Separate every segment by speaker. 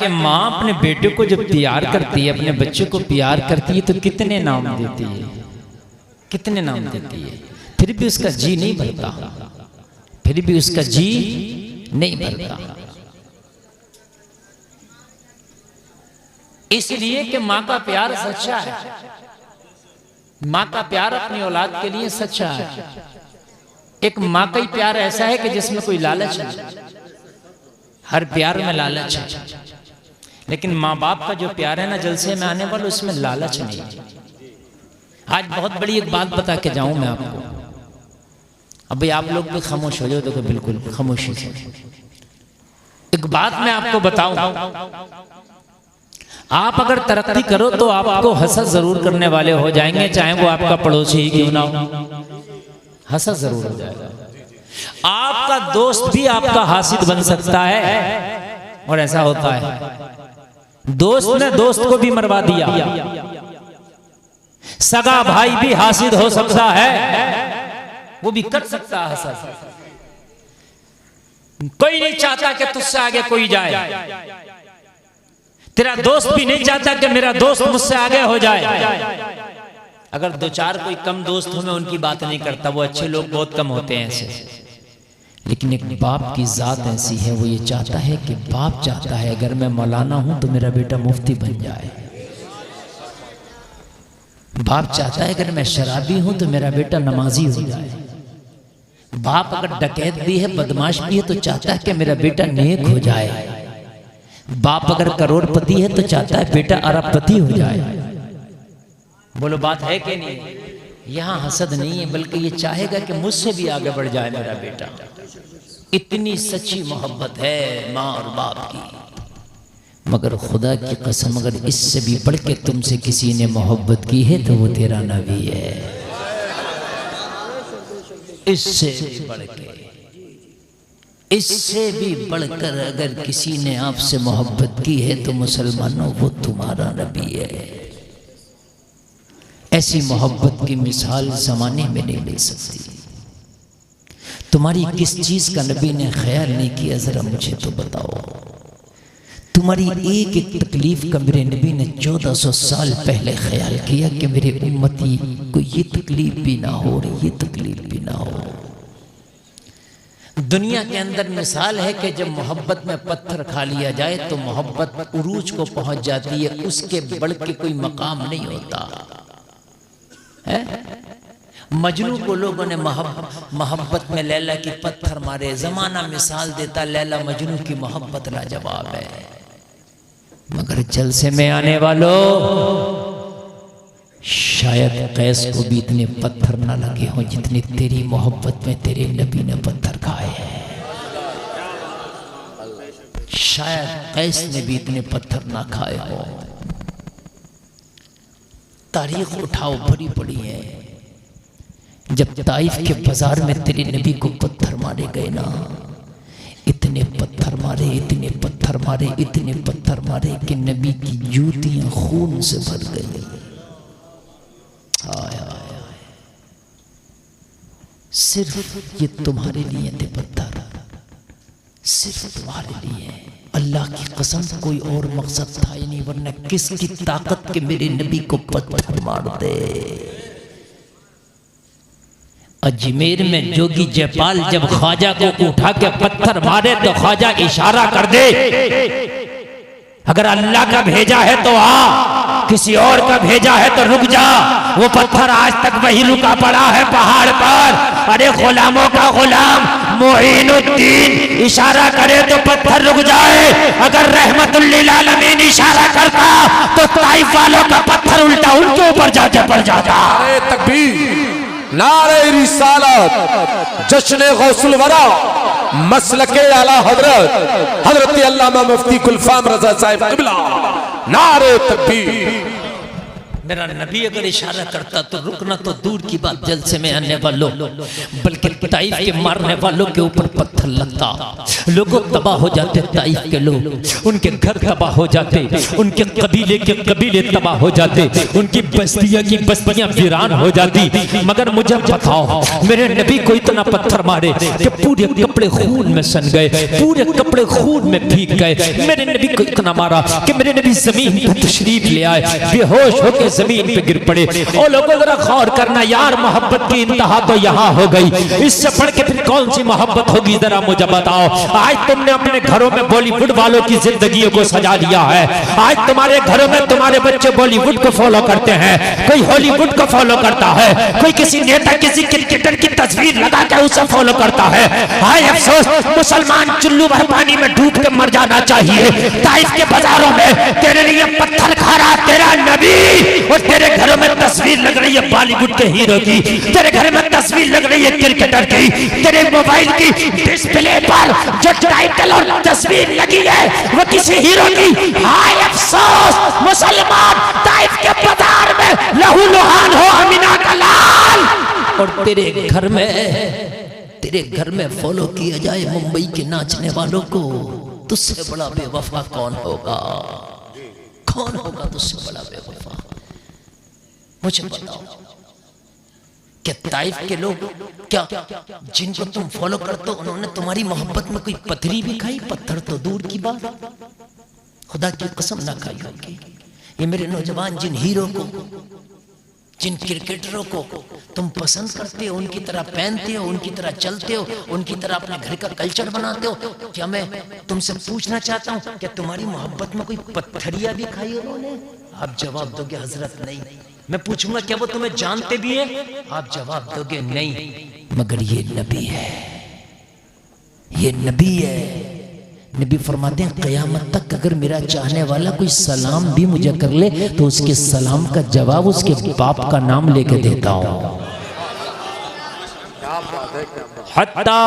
Speaker 1: कि माँ अपने बेटे को जब प्यार करती है, अपने बच्चे को प्यार करती है, तो कितने नाम देती है, कितने नाम देती है, फिर भी उसका जी नहीं भरता, फिर भी उसका जी नहीं भरता। इसलिए कि माँ का प्यार सच्चा है, माँ का प्यार अपनी औलाद के लिए सच्चा है। एक माँ का ही प्यार ऐसा है कि जिसमें कोई लालच नहीं, हर प्यार में लालच है, लेकिन माँ बाप का जो प्यार है ना जलसे में आने वाला, उसमें लालच नहीं है। आज बहुत बड़ी एक बात बता के जाऊं मैं आपको, अब भाई आप लोग भी खामोश हो जाओ, देखो बिल्कुल खामोशी से एक बात मैं आपको बताऊं। आप अगर तरक्की करो तो आपको हसद जरूर करने वाले हो जाएंगे, चाहे वो आपका पड़ोसी ही क्यों ना हो, हसद जरूर हो जाएगा। आपका दोस्त भी आपका हासिद बन सकता है, और ऐसा होता है। दोस्त ने दोस्त को भी मरवा दिया, सगा भाई भी हासिद हो सकता है, वो भी कर सकता है हसद। कोई नहीं चाहता कि तुझसे आगे कोई जाए, तेरा दोस्त भी नहीं चाहता कि मेरा दोस्त मुझसे आगे हो जाए। अगर दो चार कोई कम दोस्त हो, मैं उनकी बात नहीं करता, वो अच्छे लोग बहुत कम होते हैं ऐसे, लेकिन एक बाप की जात ऐसी है, वो ये चाहता है कि बाप चाहता है अगर मैं मौलाना हूं तो मेरा बेटा मुफ्ती बन जाए, बाप चाहता है अगर मैं शराबी हूं तो मेरा बेटा नमाजी हो जाए, बाप अगर डकैत भी है, बदमाश भी है, तो चाहता है कि मेरा बेटा नेक हो जाए, बाप अगर करोड़पति है तो चाहता है बेटा अरबपति हो जाए। बोलो बात है कि नहीं? यहाँ हसद नहीं है, बल्कि ये चाहेगा कि मुझसे भी आगे बढ़ जाए मेरा बेटा। इतनी सच्ची मोहब्बत है माँ और बाप की। मगर खुदा की कसम, अगर इससे भी बढ़ के तुमसे किसी ने मोहब्बत की है तो वो तेरा नबी है। इससे भी बढ़ के, इससे भी बढ़कर अगर किसी ने आपसे मोहब्बत की है तो मुसलमानों वो तुम्हारा नबी है। ऐसी मोहब्बत की मिसाल जमाने में नहीं ले सकती। तुम्हारी किस चीज का नबी ने ख्याल नहीं किया, जरा मुझे तो बताओ। तुम्हारी एक एक तकलीफ का मेरे नबी ने 1400 साल पहले ख्याल किया कि मेरे उम्मती को ये तकलीफ भी ना हो, ये तकलीफ भी ना हो। दुनिया के अंदर मिसाल है कि जब मोहब्बत में पत्थर खा लिया जाए तो मोहब्बत उरूज को पहुंच जाती है, उसके बढ़ के कोई मकाम नहीं होता है। मजनू को लोगों ने मोहब्बत में लैला की पत्थर मारे, जमाना मिसाल देता लैला मजनू की मोहब्बत लाजवाब है। मगर जलसे में आने वालों, शायद कैस को भी इतने पत्थर ना लगे हों जितने तेरी मोहब्बत में तेरे नबी ने पत्थर खाए हैं। शायद कैस ने भी इतने पत्थर ना खाए हो। तारीख उठाओ, बड़ी बड़ी है। जब ताइफ के बाजार में तेरे नबी को पत्थर मारे गए ना, इतने पत्थर मारे, इतने पत्थर मारे, इतने पत्थर मारे कि नबी की जूतियां खून से भर गई। हाय हाय, सिर्फ ये तुम्हारे लिए थे पत्थर, सिर्फ तुम्हारे लिए। अल्लाह की कसम कोई और मकसद था ही नहीं, वरना किसकी ताकत के मेरे नबी को पत्थर मार दे। अजमेर में जोगी जयपाल जब ख्वाजा को उठा के पत्थर मारे तो ख्वाजा इशारा कर दे, अगर अल्लाह का भेजा है तो आ, किसी और का भेजा है तो रुक जा। वो पत्थर आज तक वही रुका पड़ा है पहाड़ पर। अरे गुलामों का गुलाम मोइनुद्दीन इशारा करे तो पत्थर रुक जाए। अगर रहमतुल लिल आलमीन इशारा करता तो ताइफ वालों का पत्थर उल्टा उनके ऊपर जाके पड़ जाता।
Speaker 2: नारे तकबीर, नारे रिसालत, जश्न गौसुल वरा, मसलके आला हजरत हजरत अल्लामा मुफ्ती गुलफाम रजा साहिब क़िबला। नारे तकबीर।
Speaker 1: मेरा नबी अगर इशारा करता तो रुकना तो दूर की बात, जलसे में आने वालों बल्कि ताइफ के मारने वालों के ऊपर पत्थर लगता, लोगों तबाह हो जाते, ताइफ के लोग, उनके घर तबाह हो जाते, उनके कबीले के कबीले तबाह हो जाते, उनकी बस्तियां की बस्तियां वीरान हो जाती। मगर मुझे बताओ, मेरे नबी को इतना पत्थर मारे कि पूरे कपड़े खून में सन गए, पूरे कपड़े खून में भीग गए। मेरे नबी को इतना मारा कि मेरे नबी जमीन पर तशरीफ ले आए, बेहोश होकर जमीन पे गिर पड़े। और लोगों जरा गौर करना यार, मोहब्बत की इंतहा तो यहाँ हो गई, इससे बढ़ के फिर कौन सी मोहब्बत होगी, जरा मुझे बताओ। आज तुमने अपने घरों में बॉलीवुड वालों की जिंदगी को सजा दिया है। आज तुम्हारे घरों में तुम्हारे बच्चे बॉलीवुड को फॉलो करते हैं, कोई हॉलीवुड को फॉलो करता है, कोई किसी नेता किसी क्रिकेटर की तस्वीर लगा के उसे फॉलो करता है। हाय अफसोस, मुसलमान चुल्लू भर पानी में डूब के मर जाना चाहिए। ताइफ के बाजारों में तेरे लिए पत्थर खा रहा तेरा नबी, और तेरे घरों में तस्वीर लग रही है बॉलीवुड के हीरो की, तेरे घर में तस्वीर लग रही है क्रिकेटर की, तेरे मोबाइल की डिस्प्ले पर जो टाइटल और तस्वीर लगी है वो किसी हीरो की। हाय अफसोस, मुसलमान ताइफ के बाजार में लहू लुहान हो अमीना का लाल, और तेरे घर में फॉलो किया जाए मुंबई के नाचने वालों को। तुझसे बड़ा बेवफा कौन होगा, कौन होगा तुझसे बड़ा बेवफा? मुझे बताओ, क्या ताइफ के लोग, क्या जिनको तुम फॉलो करते हो, उन्होंने तुम्हारी मोहब्बत में कोई पथरी भी खाई? पत्थर तो दूर की बात, खुदा की कसम ना खाई होगी। ये मेरे नौजवान जिन हीरो को, जिन क्रिकेटरों को तुम पसंद करते हो, उनकी तरह पहनते हो, उनकी तरह चलते हो, उनकी तरह अपने घर का कल्चर बनाते हो, क्या मैं तुमसे पूछना चाहता हूँ, क्या तुम्हारी मोहब्बत में कोई पत्थरिया भी खाई उन्होंने? आप जवाब दोगे हजरत नहीं। मैं पूछूंगा क्या वो तुम्हें जानते भी हैं? आप जवाब दोगे नहीं। मगर ये नबी है, ये नबी है। नबी फरमाते हैं क़यामत तक अगर मेरा चाहने वाला कोई सलाम भी मुझे कर ले तो उसके सलाम का जवाब उसके बाप का नाम लेके देता हूँ। हत्ता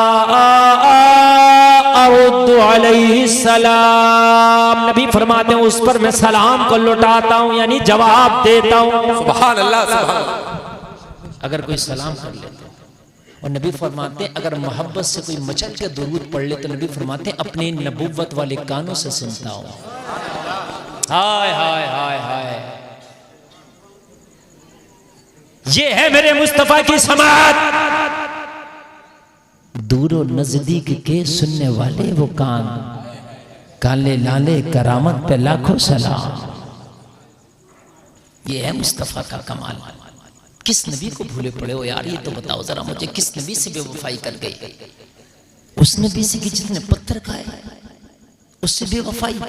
Speaker 1: अरुद्दु अलैहि सलाम, नबी फरमाते हैं उस पर मैं सलाम को लौटाता हूँ, यानी जवाब देता हूँ।
Speaker 2: सुभान अल्लाह, सुभान अल्लाह।
Speaker 1: अगर कोई सलाम कर ले, और नबी फरमाते हैं अगर मोहब्बत से कोई मचल के दुरूद पढ़ ले तो नबी फरमाते हैं अपने नबुव्वत वाले कानों से सुनता हूँ। हाय हाय हाय हाय, ये है मेरे मुस्तफा की समात। दूरो नजदीक के सुनने वाले वो कान, काले लाले करामत पे लाखों सलाम। ये है मुस्तफा का कमाल। किस नबी को भूले पड़े हो यार, ये तो बताओ जरा मुझे, किस नबी से बेवफाई कर गई? उस नबी से कि जितने पत्थर खाए, उससे बेवफाई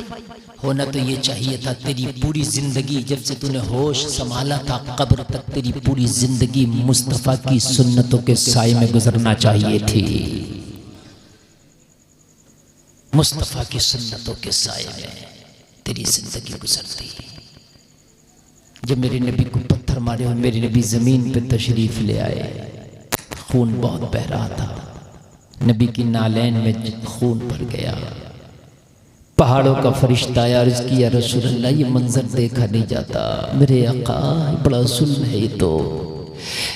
Speaker 1: होना तो ये चाहिए था। तेरी पूरी जिंदगी जब से तूने होश संभाला था कब्र तक, तेरी पूरी जिंदगी मुस्तफा की सुन्नतों के साए में गुजरना चाहिए थी। मुस्तफा की सुन्नतों के साए में तेरी जिंदगी गुजरती। जब मेरे नबी को पत्थर मारे और मेरे नबी जमीन पे तशरीफ ले आए, खून बहुत बह रहा था, नबी की नालैन में खून भर गया। पहाड़ों का फरिश्ता आया, अर्ज किया रसूल अल्लाह ये मंजर देखा नहीं जाता, मेरे आका बड़ा जुल्म है ये तो।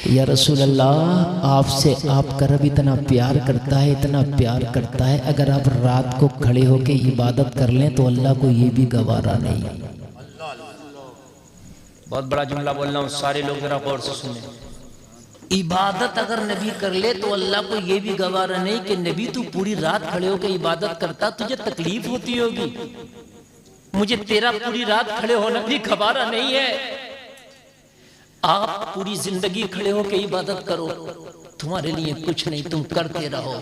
Speaker 1: या रसूल अल्लाह आपसे आपका रब इतना प्यार करता है, इतना प्यार करता है, अगर आप रात को खड़े होके इबादत कर लें तो अल्लाह को ये भी गवारा नहीं। बहुत बड़ा जुमला बोल रहा हूँ, सारे लोग जरा गौर से सुने। इबादत अगर नबी कर ले तो अल्लाह को ये भी गवारा नहीं कि नबी तू पूरी रात खड़े होकर इबादत करता, तुझे तकलीफ होती होगी, मुझे तेरा पूरी रात खड़े होना भी गवारा नहीं है। आप पूरी जिंदगी खड़े होकर इबादत करो, तुम्हारे लिए कुछ नहीं, तुम करते रहो।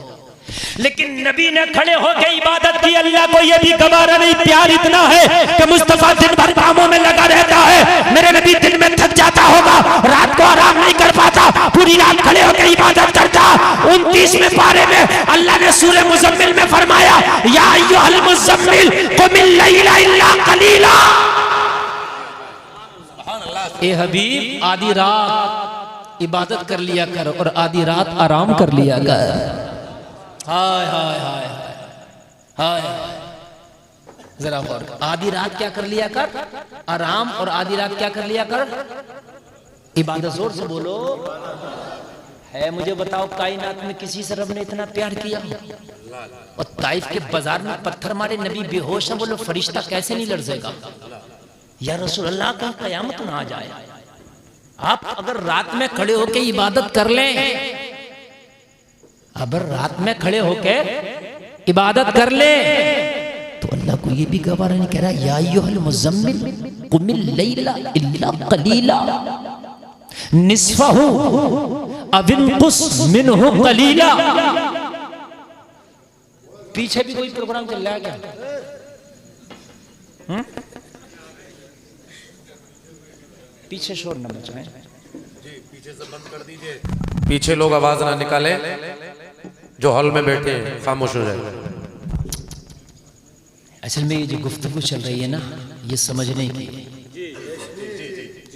Speaker 1: लेकिन नबी ने खड़े होकर इबादत की, अल्लाह को यह भी गवारा नहीं। प्यार इतना है कि मुस्तफा दिन भर कामों में लगा रहता है। मेरे नबी दिन में थक जाता होगा, रात को आराम नहीं कर पाता, पूरी रात खड़े होकर इबादत करता। 29वें पारे में अल्लाह ने सूरह मुज़म्मिल में फरमाया, या अय्युहल मुज़म्मिल कुमिल लैला इल्ला कलीला। ए हबीब आधी रात इबादत कर लिया कर और आधी रात आराम कर लिया कर। हाय हाय हाय हाय हाय, जरा गौर कर। आधी रात क्या कर लिया कर? आराम। और आधी रात क्या कर लिया कर? इबादत। जोर से बोलो। है मुझे बताओ, कायनात में किसी से रब ने इतना प्यार किया? और ताइफ के बाजार में पत्थर मारे, नबी बेहोश है, बोलो फरिश्ता कैसे नहीं लर्जेगा? या रसूल अल्लाह का कयामत ना आ जाए। आप अगर रात में खड़े होके इबादत कर लें, अगर रात में खड़े होके इबादत कर ले, तो अल्लाह को ये भी गवारा नहीं कह रहा, या अय्युहल मुज़म्मिल कुमिल लैला इल्ला कलीला निस्फहु अव इनकुस मिनहु कलीला। पीछे भी कोई प्रोग्राम चल रहा है क्या? पीछे शोर न मचाएं
Speaker 2: जी, पीछे से बंद कर दीजिए। पीछे लोग आवाज ना निकालें, जो हॉल में बैठे हैं खामोश हो जाए।
Speaker 1: असल में ये जो गुफ्तगू चल रही है ना, ये समझने की है।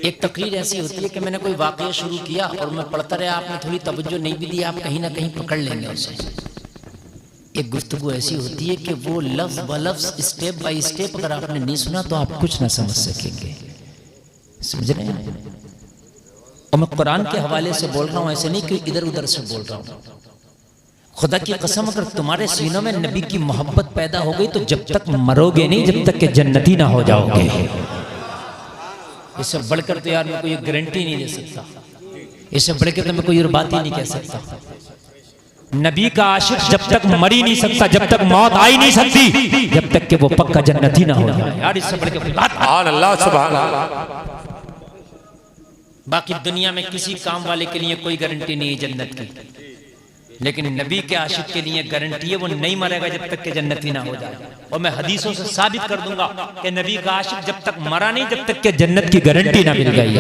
Speaker 1: एक तकरीर ऐसी होती है कि मैंने कोई वाकया शुरू किया और मैं पढ़ता रहा, आपने थोड़ी तवज्जो नहीं भी दी, आप कहीं ना कहीं पकड़ लेंगे उसे। एक गुफ्तगू ऐसी होती है कि वो लफ्ज ब लफ्ज, स्टेप बाय स्टेप अगर आपने नहीं सुना तो आप कुछ ना समझ सकेंगे। समझ रहे हैं? और मैं कुरान के हवाले से बोल रहा हूँ, ऐसे नहीं कि इधर उधर से बोल रहा हूँ। खुदा की कसम, अगर तुम्हारे सीनों में नबी की मोहब्बत पैदा हो गई तो जब तक मरोगे नहीं, जब तक के जन्नती ना हो जाओगे। इससे बढ़कर तो यार मैं कोई गारंटी नहीं दे सकता, इससे बढ़कर तो मैं कोई और बात ही नहीं कह सकता। नबी का आशिक जब तक मर ही नहीं सकता, जब तक मौत आ ही नहीं सकती, जब तक कि वो पक्का जन्नती ना हो जाए। यार इससे बढ़कर कोई बात।
Speaker 2: अल्लाह सुभान अल्लाह।
Speaker 1: बाकी दुनिया में किसी काम वाले के लिए कोई गारंटी नहीं है जन्नत की, लेकिन नबी के आशिक के लिए गारंटी है, वो नहीं मरेगा जब तक के जन्नती ना हो जाए। और मैं हदीसों से साबित कर दूंगा कि नबी का आशिक जब तक मरा नहीं, जब तक के जन्नत की गारंटी ना मिल गई।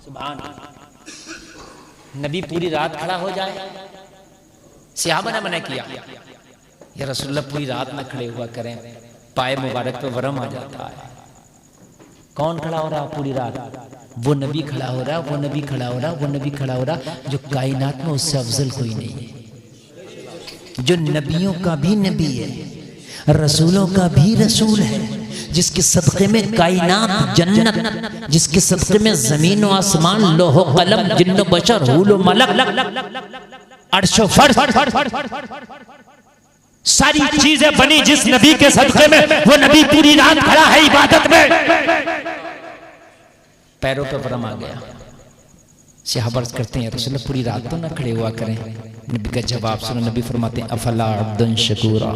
Speaker 1: सुभान। नबी पूरी रात खड़ा हो जाए, सहाबा ने मना किया, या रसूलुल्लाह पूरी रात में खड़े हुआ करें, पाए मुबारक पे वरम आ जाता है। कौन खड़ा हो रहा पूरी रात? वो नबी खड़ा हो रहा, वो नबी खड़ा हो रहा, वो नबी खड़ा हो रहा, जो कायनात में उससे अफजल कोई नहीं है, जो नबियों का भी नबी है, रसूलों का भी रसूल है, जिसके सदक़े में कायनात जन्नत, जिसके सदक़े में ज़मीन व आसमान, लोहो कलम, जिन्न बशर, हुल व मलक, अर्श व फर्श, सारी चीजें बनी जिस नबी के सदक़े में, वो नबी पूरी रात खड़ा है इबादत में। पैरों पे वरम आ गया। सहाबा करते हैं, रसूलुल्लाह पूरी रात तो ना खड़े हुआ करें। नबी का जवाब सुनो, नबी फरमाते हैं, अफला अब्दुन शकूरा,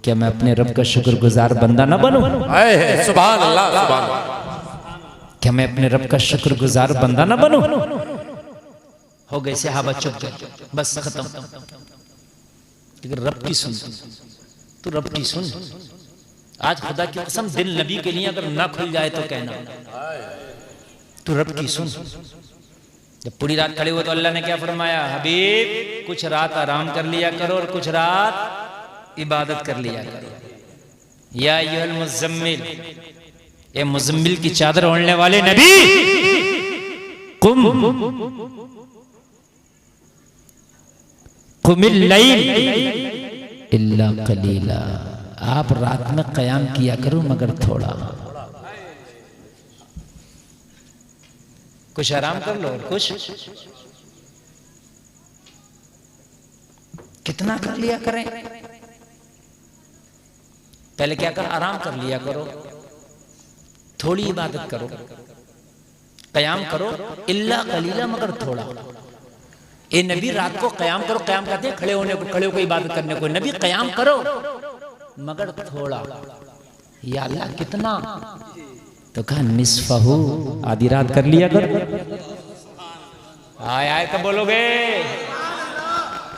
Speaker 1: क्या मैं अपने रब का शुक्रगुजार बंदा ना बनूं?
Speaker 2: सुभान अल्लाह, सुभान अल्लाह।
Speaker 1: क्या मैं अपने रब का शुक्रगुजार बंदा ना बनूं? हो गए सहाबा चुप गए, बस खत्म। लेकिन रब की सुन, तो रब की सुन। आज खुदा की कसम, दिल नबी के लिए अगर ना खुल जाए तो कहना, तो रब की सुन। जब पूरी रात खड़े हुए तो अल्लाह ने क्या फरमाया? हबीब, कुछ रात आराम कर लिया करो और कुछ रात इबादत कर लिया करो। या अय्युहल मुज़म्मिल, ए मुज़म्मिल की चादर ओढ़ने वाले नबी, कुमिल लैल इल्ला कलीला, आप रात में क़याम किया करो मगर थोड़ा, कुछ आराम कर लो। और कुछ कितना कर लिया करें? पहले क्या कर, आराम कर लिया करो, थोड़ी इबादत करो, क़याम करो, इल्ला कलीला, मगर थोड़ा। ए नबी रात को क़याम करो, क़याम कहते हैं खड़े होने को, खड़े होकर इबादत करने को। नबी क़याम करो मगर थोड़ा। या अल्लाह कितना? तो कहा निस्फहु, आधी रात कर लिया कर। आय आय कब बोलोगे?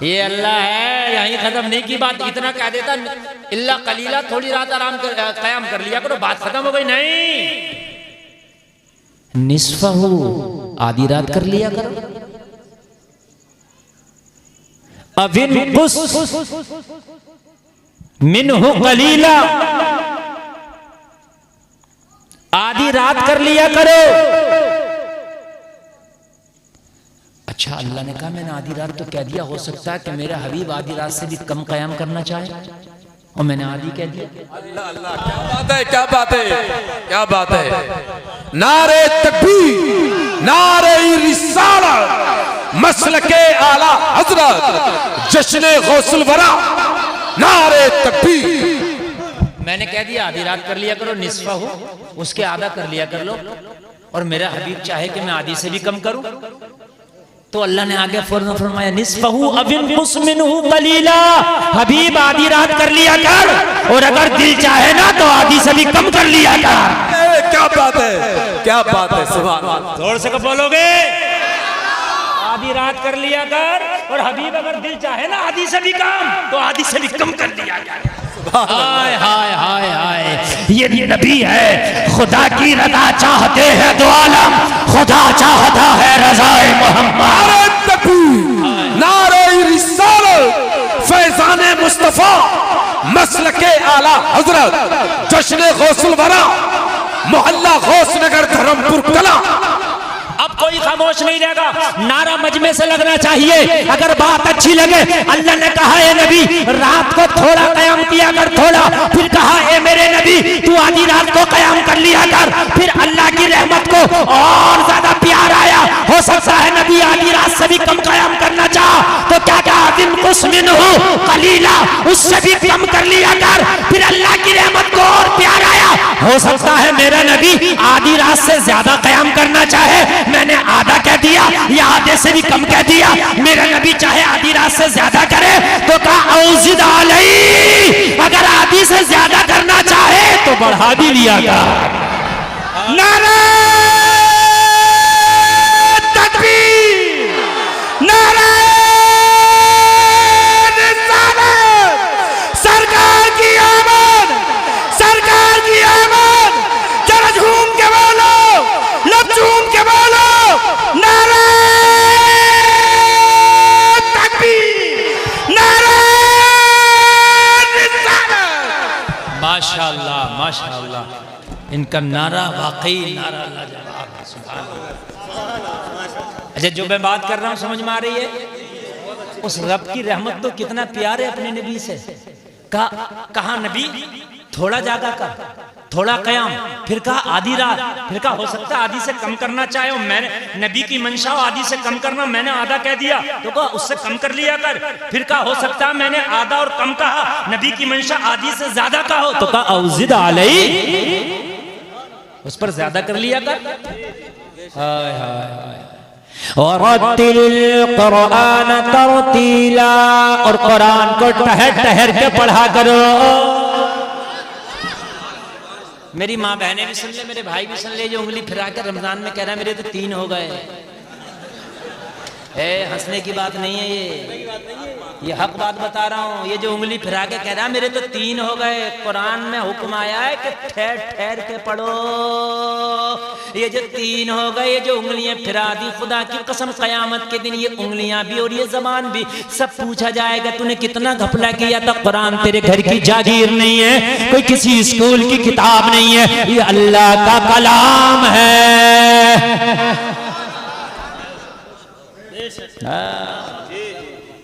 Speaker 1: ये अल्लाह है, यहीं खत्म नहीं की बात। इतना कह देता, इल्ला कलीला, थोड़ी रात आराम कर, क़याम कर लिया करो, बात खत्म हो गई। नहीं, निस्फहु, आधी रात कर लिया करो। अविनकुस मिनहु कलीला, आधी रात कर लिया करो। अच्छा, अल्लाह ने कहा मैंने आधी रात तो कह दिया, हो सकता है कि मेरा हबीब आधी रात से भी कम क़याम करना चाहे, और मैंने आदि कह दिया।
Speaker 2: अल्लाह अल्लाह, क्या बात है, क्या बात है, क्या बात है। नारे तकबीर, नारे रिसालत, मसलके आला हजरत, जश्न गौसुल वरा, नारे तकबीर।
Speaker 1: मैंने कह दिया आधी रात कर लिया करो, निस्फा हो उसके आधा कर लिया कर लो, और मेरा हबीब चाहे कि मैं आधी से भी कम करूं, तो अल्लाह ने आगे फौरन फरमाया निस्फहु अविन कुस्मिनहु कलीला, हबीब आधी रात कर लिया कर, और अगर दिल चाहे ना तो आधी से भी कम कर लिया कर।
Speaker 2: क्या बात है, क्या बात है, सुभान अल्लाह।
Speaker 1: जोर से कब बोलोगे? आधी रात कर लिया कर, और हबीब अगर दिल चाहे ना आधी से भी कम तो आधी से भी कम कर लिया कर। हाय हाय हाय हाय, ये नबी है, खुदा की रजा चाहते हैं दो आलम, खुदा चाहता है रज़ाए मोहम्मद।
Speaker 2: नारे रिसालत, फैज़ाने मुस्तफा, मसलके आला हजरत, जश्न गौसुल वरा, मोहल्ला गौस नगर, धर्मपुर कला।
Speaker 1: अब कोई खामोश नहीं रहेगा, नारा मजमे से लगना चाहिए। अगर बात अच्छी लगे, अल्लाह ने कहा है नबी रात को थोड़ा कयाम किया कर, थोड़ा, फिर कहा है मेरे नबी तू आधी रात को कयाम कर लिया कर, फिर अल्लाह की रहमत को और ज्यादा प्यार आया, हो सकता है नबी आधी रात से भी कम कयाम करना चाह, तो क्या कहा दिन कुस्मिनहु कलीला, उससे भी कम कर लिया कर, फिर अल्लाह की रहमत को और प्यार आया, हो सकता है मेरा नबी आधी रात से ज्यादा कयाम करना चाहे, मैंने आधा कह दिया या आधे से भी कम कह दिया, मेरा नबी चाहे आधी रात से ज्यादा करे तो कहा औजिद अलई, अगर आधी से ज्यादा करना चाहे तो बढ़ा भी लिया का। नारे तकबीर, नारे रिसालत, सरकार की आमद, सरकार की आमद, जरा झूम के बोलो, लब झूम के बोलो, नारे तकबीर, नारे रिसालत। माशाअल्लाह माशाअल्लाह, इनका नारा वाकई नारा लाजवाब है, सुभान अल्लाह। अच्छा, जो मैं बात कर रहा हूँ समझ में आ रही है? उस रब की रहमत तो कितना प्यार है अपने नबी से। कहा नबी थोड़ा जागा कर, थोड़ा कयाम, फिर कहा आधी रात, फिर कहा हो सकता है आधी से कम करना चाहे, मैंने नबी की मंशा आधी से कम करना, मैंने आधा कह दिया तो कहा उससे कम कर लिया कर, फिर कहा हो सकता है मैंने आधा और कम कहा, नबी की मंशा आधी से ज्यादा का हो, तो कहा औजिद अलई, उस पर ज्यादा कर लिया कर। हाय हाय हाय, और कुरान तरतीला, और कुरान को ठहर ठहर के पढ़ा करो। मेरी माँ बहनें भी सुन ले, मेरे भाई भी सुन ले, जो उंगली फिरा के रमजान में कह रहा है मेरे तो 3 हो गए, हंसने की बात नहीं है, ये हक बात बता रहा हूँ। ये जो उंगली फिरा के कह रहा है मेरे तो 3 हो गए, कुरान में हुक्म आया है कि ठहर ठहर के पढ़ो। ये जो 3 हो गए, ये जो उंगलियां फिरा दी, खुदा की कसम कयामत के दिन ये उंगलियां भी और ये जबान भी सब पूछा जाएगा तूने कितना घपला किया था। कुरान तेरे घर की जागीर नहीं है, कोई किसी स्कूल की किताब नहीं है, ये अल्लाह का कलाम है।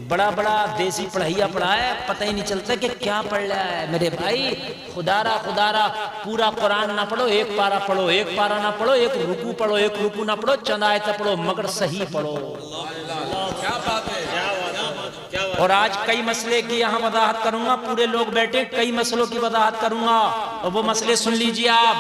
Speaker 1: बड़ा बड़ा देसी पढ़ाइया पढ़ा है, पता ही नहीं चलता कि क्या पढ़ रहा है। मेरे भाई खुदारा खुदारा पूरा कुरान ना पढ़ो, एक पारा पढ़ो, एक पारा ना पढ़ो, एक रुकू पढ़ो, एक रुकू ना पढ़ो, चंद आयत पढ़ो, मगर सही पढ़ो। क्या बात है। और आज कई मसले की यहाँ वजाहत करूंगा, पूरे लोग बैठे, कई मसलों की वजाहत करूंगा, और वो मसले सुन लीजिए आप।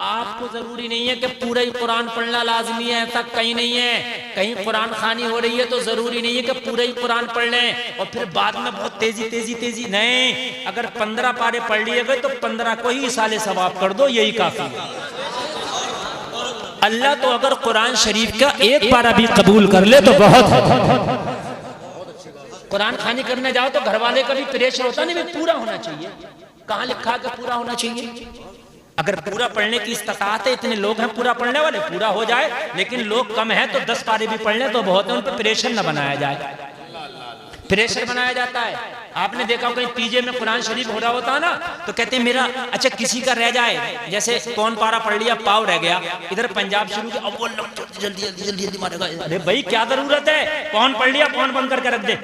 Speaker 1: आपको जरूरी नहीं है कि पूरा ही कुरान पढ़ना लाजमी है, ऐसा कहीं नहीं है। कहीं कुरान खानी हो रही है तो जरूरी नहीं है कि पूरा ही कुरान पढ़ लें और फिर बाद में बहुत तेजी तेजी तेजी नहीं। अगर 15 पारे पढ़ लिए गए तो 15 को ही साले सवाब कर दो, यही काफी है। अल्लाह तो अगर कुरान शरीफ का एक पारा भी कबूल कर ले तो बहुत है। कुरान खानी करने जाओ तो घर वाले का भी प्रेशर होता नहीं, पूरा होना चाहिए। कहाँ लिखा के पूरा होना चाहिए? अगर पूरा पढ़ने की इस्तात है, इतने लोग हैं पूरा पढ़ने वाले, पूरा हो जाए, लेकिन लोग कम है तो 10 पारे भी पढ़ लें तो बहुत है। उन पर प्रेशर न बनाया जाए, प्रेशर बनाया जाता है। आपने देखा कहीं पीजे में कुरान शरीफ हो रहा होता ना तो कहते हैं मेरा, अच्छा किसी का रह जाए, जैसे कौन पारा पढ़ लिया, पाव रह गया, इधर पंजाब शुरू किया, अब वो जल्दी जल्दी जल्दी जल्दी मारेगा। अरे भाई क्या जरूरत है, कौन पढ़ लिया कौन बंद करके रख दे।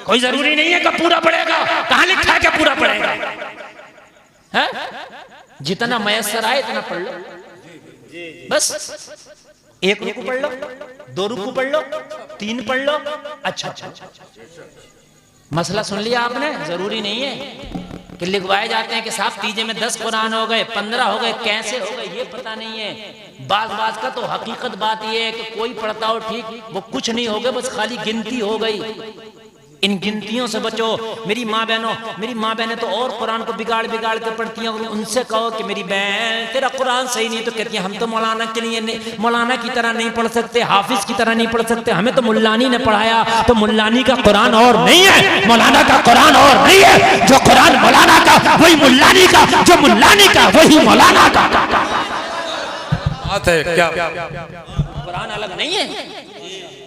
Speaker 1: कोई जरूरी नहीं है कि पूरा पड़ेगा, कहां लिखा है कि पूरा पड़ेगा? है जितना मयसर आए इतना पढ़ लो, बस 1 रुकू पढ़ लो, 2 रुकू पढ़ लो, 3 पढ़ लो। अच्छा, मसला सुन लिया आपने। जरूरी नहीं है कि लिखवाए जाते हैं कि साहब तीजे में 10 कुरान हो गए, 15 हो गए, कैसे हो गए ये पता नहीं है। बाज का तो हकीकत बात ये है कि कोई पढ़ता हो ठीक, वो कुछ नहीं हो गए, बस खाली गिनती हो गई। इन गिनतियों से बचो। मेरी माँ बहनें तो और कुरान को बिगाड़ के पढ़ती हैं। उनसे कहो कि मेरी बहन तेरा कुरान सही नहीं, तो कहती है हम तो मौलाना के लिए मौलाना की तरह नहीं पढ़ सकते, हाफिज की तरह नहीं पढ़ सकते, हमें तो मुल्लानी ने पढ़ाया। तो मुल्लानी का कुरान और नहीं है, मौलाना का कुरान और नहीं है। जो कुरान मौलाना का वही मुल्लानी का, जो मुल्लानी का वही मौलाना का।
Speaker 2: बात है क्या?
Speaker 1: कुरान अलग नहीं है।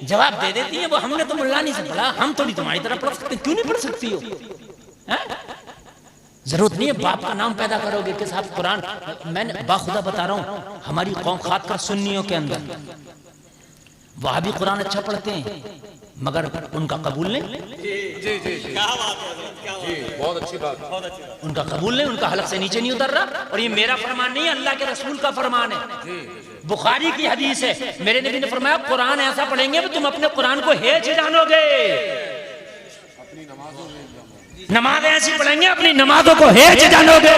Speaker 1: जवाब दे देती है वो, हमने तो मुल्लानी से पढ़ा, हम थोड़ी तुम्हारी तरह पढ़ सकते। क्यों नहीं पढ़ सकती हो? जरूरत नहीं है बाप का नाम पैदा करोगे कि साहब कुरान। मैंने बाखुदा बता रहा हूं, हमारी कौम खासकर सुन्नियों के अंदर वहां भी कुरान अच्छा पढ़ते हैं, मगर उनका कबूल नहीं।
Speaker 3: क्या बात है,
Speaker 2: बहुत अच्छी बात।
Speaker 1: उनका कबूल नहीं, उनका हलक से नीचे नहीं उतर रहा। और ये मेरा फरमान नहीं है, अल्लाह के रसूल का फरमान है। बुखारी की हदीस है, मेरे नबी ने फरमाया कुरान ऐसा पढ़ेंगे कि तुम अपने कुरान को हेज जानोगे। नमाज ऐसी पढ़ेंगे अपनी नमाजों को हेज जानोगे।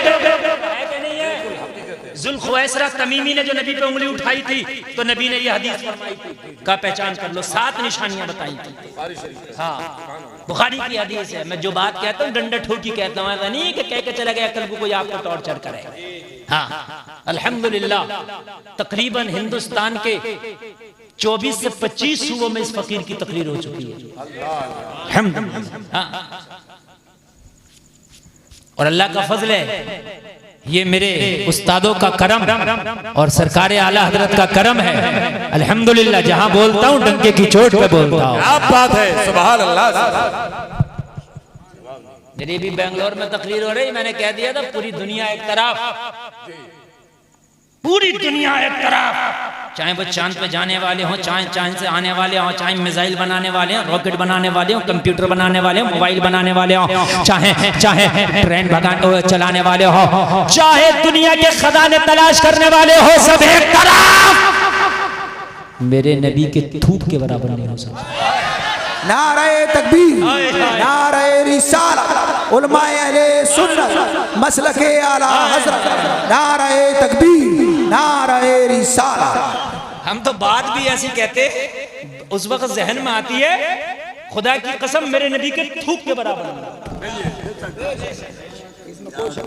Speaker 1: जुल्खुवैसरा तमीमी ने जो नबी पे उंगली उठाई थी, तो नबी ने ये हदीस फरमाई थी का पहचान कर लो, 7 निशानियां बताई थी। हाँ, बुखारी की हदीस है। मैं जो बात कहता हूँ डंडा ठोकी कहता हूँ, ऐसा नहीं कि कह के चला गया कल को कोई आपको टॉर्चर करे। हाँ, अल्हम्दुलिल्लाह तकरीबन हिंदुस्तान के 24 से 25 सूबों में इस फकीर की तकरीर हो चुकी है। हाँ। और अल्लाह का फजल है, ये मेरे उस्तादों का करम और सरकार आला हजरत का करम है। अल्हम्दुलिल्लाह जहां बोलता हूं डंके की चोट पे बोलता हूं।
Speaker 2: क्या बात है, सुभान अल्लाह।
Speaker 1: मेरी भी बेंगलोर में तकरीर हो रही, मैंने कह दिया था पूरी दुनिया एक तरफ, पूरी दुनिया एक तरफ, चाहे वो चांद पे जाने वाले हों, चाहे चांद से आने वाले हों, चाहे मिसाइल बनाने वाले हों, रॉकेट बनाने वाले हों, कंप्यूटर बनाने वाले हों, मोबाइल बनाने वाले हों, चाहे ट्रेन चलाने वाले हों, चाहे दुनिया के खजाने तलाश करने वाले हो, सब एक तरफ मेरे नबी के थूक के बराबर नहीं हो सकता।
Speaker 4: नारे तकबीर, नारे रिसालत, उलमाए अहले सुन्नत, मसलके आला हज़रत, नारे तकबीर, नारे रिसालत।
Speaker 1: हम तो बात भी ऐसी कहते, उस वक्त जहन में आती है खुदा की कसम मेरे नबी के थूक के बराबर।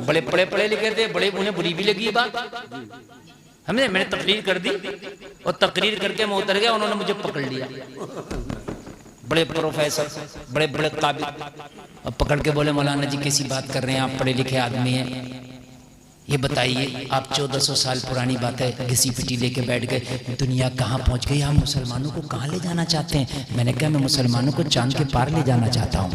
Speaker 1: बड़े पढ़े लिखे थे, बड़े उन्हें बुरी भी लगी बात। मैंने तकरीर कर दी और तकरीर करके मैं उतर गया, उन्होंने मुझे पकड़ लिया। बड़े प्रोफेसर, बड़े काबिल, और पकड़ के बोले मौलाना जी कैसी बात कर रहे हैं, आप पढ़े लिखे आदमी हैं, ये बताइए आप 1400 साल पुरानी बात है घिसी पिटी लेके बैठ गए, दुनिया कहाँ पहुँच गई, आप मुसलमानों को कहाँ ले जाना चाहते हैं? मैंने कहा मैं मुसलमानों को चांद के पार ले जाना चाहता हूँ।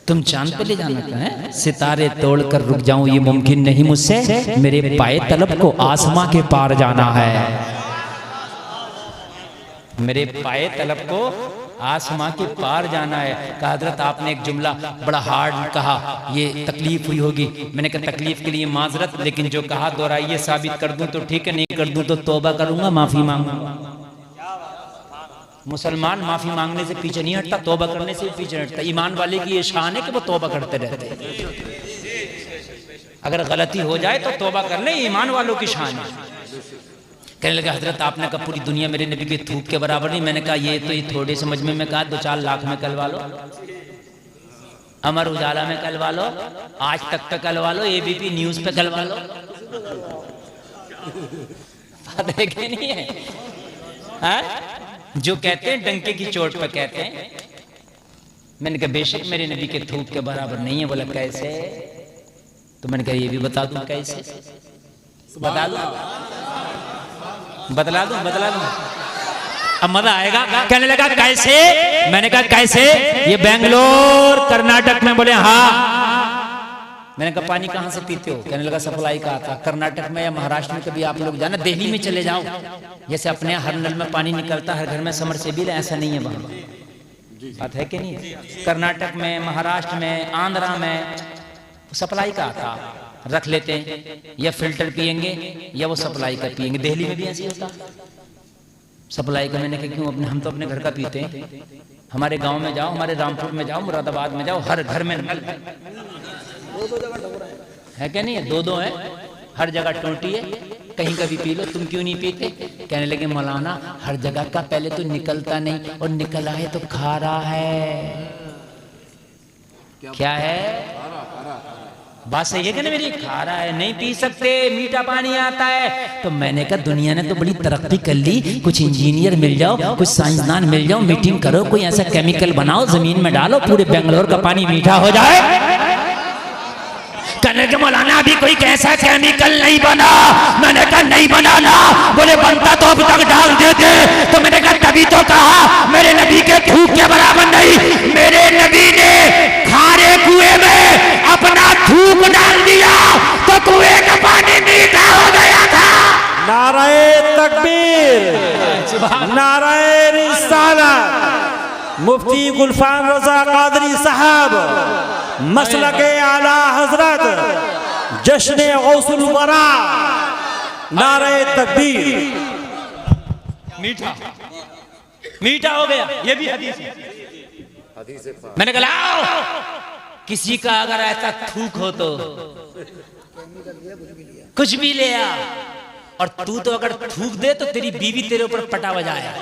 Speaker 1: तुम चांद पे ले जाना क्या है? सितारे तोड़कर रुक जाऊं ये मुमकिन नहीं मुझसे, मेरे पाए तलब को आसमां के पार जाना है। मेरे पाए तलब को आसमां के पार जाना है। कहा हजरत आपने एक जुमला बड़ा हार्ड कहा, ये तकलीफ हुई होगी। मैंने कहा तकलीफ के लिए माजरत, लेकिन जो कहा दोहराइए, साबित कर दूं तो ठीक है, नहीं कर दूं तो तौबा करूंगा, माफी मांगूंगा। मुसलमान माफी मांगने से पीछे नहीं हटता, तौबा करने से पीछे नहीं हटता। ईमान वाले की ये शान है कि वो तौबा करते रहते हैं। अगर गलती हो जाए तो तौबा कर ले, ईमान वालों की शान है। कहने लगा हजरत आपने कहा पूरी दुनिया मेरे नबी के थूक के बराबर नहीं। मैंने कहा ये तो ये थोड़े समझ में कहा 2-4 लाख में कलवा लो, अमर उजाला में कलवा लो, आज तक पे कलवा लो, एबीपी न्यूज पे कलवा लो। देखे नहीं है हा? जो कहते हैं डंके की चोट पे कहते हैं। मैंने कहा बेशक मेरे नबी के थूक के बराबर नहीं है। बोला कैसे? तो मैंने कहा ये भी बता दूं कैसे, बता दूं, बतला दूं। अब मजा आएगा। कहने लगा कैसे? मैंने कहा कैसे? ये बेंगलोर कर्नाटक में। बोले हाँ। मैंने कहा पानी कहाँ से पीते हो? कहने लगा सप्लाई का आता। कर्नाटक में या महाराष्ट्र में कभी आप लोग जाना, दिल्ली में चले जाओ, जैसे अपने हर नल में पानी निकलता, हर घर में समरसेबिल, ऐसा नहीं है वहाँ। बात है कि नहीं? कर्नाटक में, महाराष्ट्र में, आंध्रा में सप्लाई का आता, रख लेते हैं, या फिल्टर पियेंगे या वो सप्लाई का पियेंगे। दिल्ली में भी ऐसे होता सप्लाई का। मैंने कहा क्यों? अपने हम तो अपने घर का पीते हैं। हमारे गांव में जाओ, हमारे रामपुर में जाओ, मुरादाबाद में जाओ, हर घर में नल है क्या नहीं है? दो है, हर जगह टोटी है, कहीं का भी पी लो। तुम क्यों नहीं पीते? कहने लगे मौलाना हर जगह का पहले तो निकलता नहीं, और निकला है तो खारा है। क्या है? बात सही है कि नहीं मेरी? खारा है, नहीं पी सकते, मीठा पानी आता है। तो मैंने कहा दुनिया ने तो बड़ी तरक्की कर ली, कुछ इंजीनियर मिल जाओ, कुछ साइंसदान मिल जाओ, मीटिंग करो, कोई ऐसा केमिकल बनाओ, जमीन में डालो, पूरे बेंगलोर का पानी मीठा हो जाए। कहने के मौलाना अभी कोई कैसा केमिकल नहीं बना। मैंने कहा नहीं बनाना। बोले बनता तो अब तक डाल देते। तो मैंने कहा तभी तो कहा मेरे नबी के थूक के बराबर नहीं। मेरे नबी ने खारे कुएं में अपना थूक डाल दिया तो कुएं का पानी मीठा हो गया था।
Speaker 3: नाराए तकबीर, नाराए रिसालत। मुफ्ती गुलफाम रजा कादरी साहब, मसलके आला हजरत, जश्न गौसुल वरा, नाराए तकबीर।
Speaker 1: मीठा मीठा हो गया, ये भी हदीस है। मैंने कहा लाओ, किसी का अगर ऐसा थूक हो तो कुछ भी ले आ, और तू तो अगर थूक दे तो तेरी बीवी तेरे ऊपर पटा बजाए।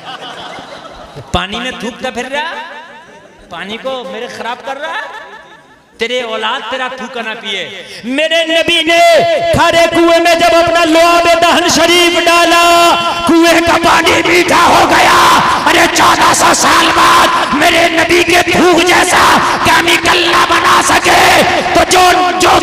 Speaker 1: पानी में थूकता फिर रहा, पानी को मेरे खराब कर रहा है। तेरे औलाद तेरा थूका ना पिए। मेरे नबी ने खारे कुएं में जब अपना लुआब दहन शरीफ डाला, कुएं का पानी मीठा हो गया। अरे 1400 साल बाद मेरे नबी के थूक जैसा केमिकल ना बना सके तो जो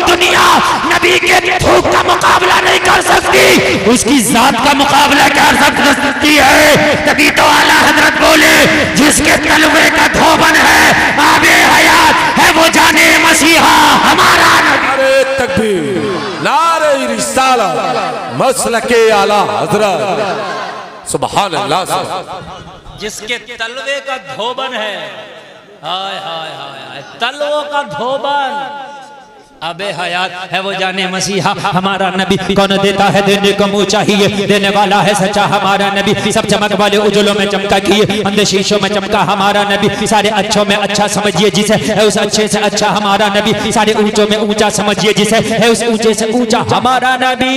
Speaker 1: दुनिया नबी के थूक का मुकाबला नहीं कर सकती, उसकी जात का मुकाबला कर सकती है। तभी तो आला हजरत बोले जिसके तलवे का धोबन है, आबे हयात है, वो जाने मसीहा हमारा।
Speaker 2: नारे तकबीर, नारे रिसालत, मसलके आला हजरत, सुभान अल्लाह।
Speaker 1: जिसके तलवे का धोबन है, हाय हाय हाय, तलवों का धोबन, अबे हयात है, वो जाने मसीहा हमारा नबी। कौन देता है देने को मुँह चाहिए, देने वाला है सच्चा हमारा नबी। सब चमक वाले उजलों में चमका किए, अंधे शीशों में चमका हमारा नबी। सारे अच्छों में अच्छा समझिए जिसे है उस अच्छे से अच्छा हमारा नबी। सारे ऊंचों में ऊंचा समझिए जिसे है उस ऊंचे से ऊंचा हमारा नबी।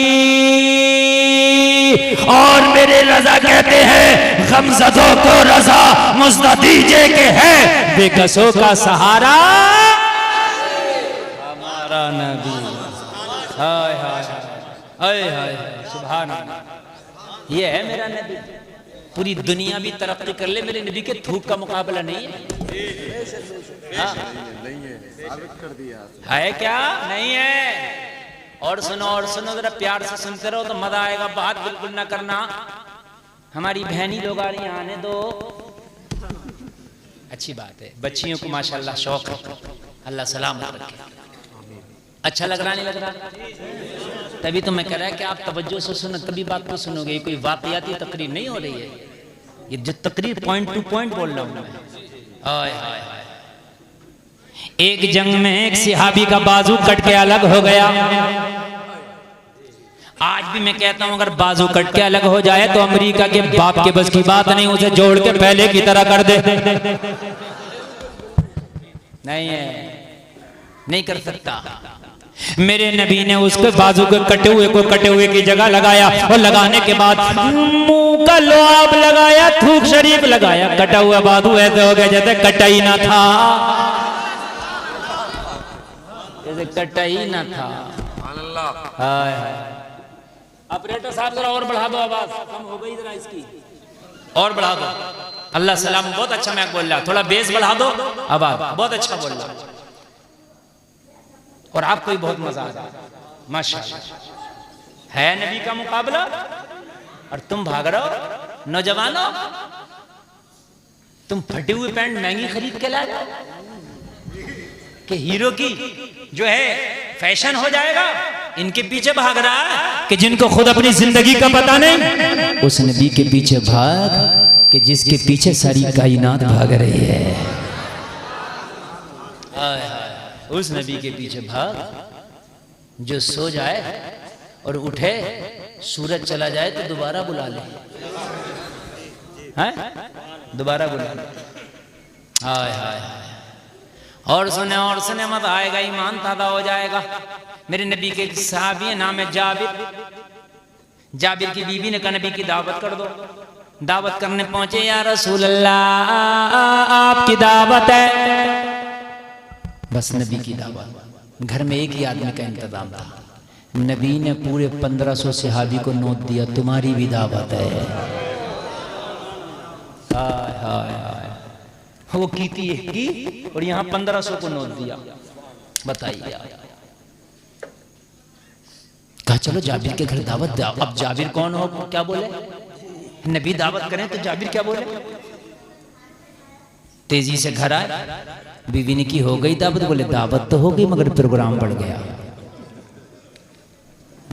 Speaker 1: और मेरे रजा कहते हैं गमज़दों को रजा मुझदा दीजिए के है बेकसों का सहारा हमारा नबी। हाय हाय हाय हाय, सुभान अल्लाह। ये है मेरा नबी। पूरी दुनिया भी तरक्की कर ले, मेरे नबी के थूक का मुकाबला नहीं है। है क्या? नहीं है। और सुनो जरा प्यार से सुनते रहो तो मजा आएगा। बात बिल्कुल ना करना। हमारी बहनी लोग आ रही हैं, आने दो। अच्छी बात है, बच्चियों को माशाल्लाह शौक है। अल्लाह सलामत रखे। अच्छा लग रहा नहीं लग रहा? तभी तो मैं कह रहा है कि आप तवज्जो से सुनो, तभी बात को सुनोगे। कोई वाकयाती तकरीर नहीं हो रही है, ये जो तकरीर पॉइंट टू पॉइंट बोल रहा हूं मैं। हाय हाय हाय। एक जंग में एक सिहाबी का बाजू कट के अलग हो गया। आज भी मैं कहता हूं अगर बाजू कट के अलग हो जाए तो अमेरिका के बाप के बस की बात नहीं, उसे जोड़ के पहले की तरह कर दे। नहीं है, नहीं कर सकता। मेरे नबी ने उसके बाजू के कटे हुए की जगह लगाया, और लगाने के बाद मुंह का लुआब लगाया, थूक शरीफ लगाया। कटा हुआ बाजू ऐसे हो गया जैसे कटा ही ना था, जैसे कटा ही ना था। हाय हाय। ऑपरेटर साहब जरा और बढ़ा दो, आवाज कम हो गई जरा इसकी, और बढ़ा दो। अल्लाह सलाम, बहुत अच्छा मैं बोल रहा, थोड़ा बेस बढ़ा दो, आवाज बहुत अच्छा बोल रहा। और आपको भी बहुत मजा आ रहा है माशाअल्लाह। है नबी का मुकाबला और तुम भाग रहे हो। नौजवानों, तुम फटी हुई पैंट महंगी खरीद के लाए कि हीरो की जो है
Speaker 3: फैशन हो जाएगा। इनके पीछे भाग रहा है कि जिनको खुद अपनी जिंदगी का पता नहीं।
Speaker 1: उस नबी के पीछे भाग कि जिसके पीछे सारी कायनात भाग रही है। उस नबी के पीछे भाग जो सो जाए और उठे, सूरज चला जाए तो दोबारा बुला ले, हैं? दोबारा बुला ले। हाय हाय और सुने मत आएगा, ईमान ताज़ा हो जाएगा। मेरे नबी के साहबी है, नाम है जाबिर। जाबिर की बीवी ने कहा नबी की दावत कर दो। दावत करने पहुंचे, या रसूल अल्लाह आपकी दावत है। बस नबी की दावत। घर में एक ही आदमी का इंतजाम था। नबी ने पूरे 1500 सहाबी को नोट दिया, तुम्हारी भी दावत है। हाय हाय हाय, वो की और यहाँ 1500 को नोट दिया। बताइए, कहा चलो जाबिर के घर दावत दो। अब जाबिर कौन हो, क्या बोले? नबी दावत करें तो जाबिर क्या बोले? तेजी से घर आए, बीवी ने की हो गई दावत? बोले दावत तो हो गई मगर प्रोग्राम बढ़ गया।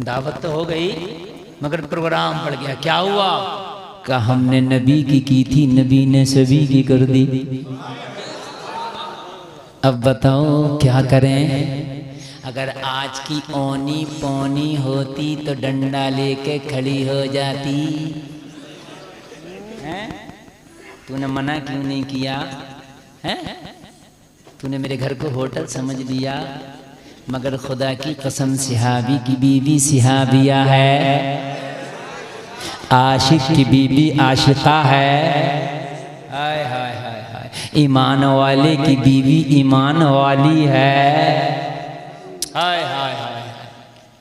Speaker 1: दावत तो हो गई मगर प्रोग्राम बढ़ गया। क्या हुआ? कहा हमने नबी की थी, नबी ने सभी की कर दी। अब बताओ क्या करें? अगर आज की ओनी पौनी होती तो डंडा लेके खड़ी हो जाती। हैं? तूने मना क्यों नहीं किया? हैं? तूने मेरे घर को होटल समझ लिया, मगर खुदा की कसम सिहाबी की बीवी सिहाबिया है, आशिक की बीवी आशिका है। हाय हाय हाय हाय, ईमान वाले की बीवी ईमान वाली है। हाय हाय हाय,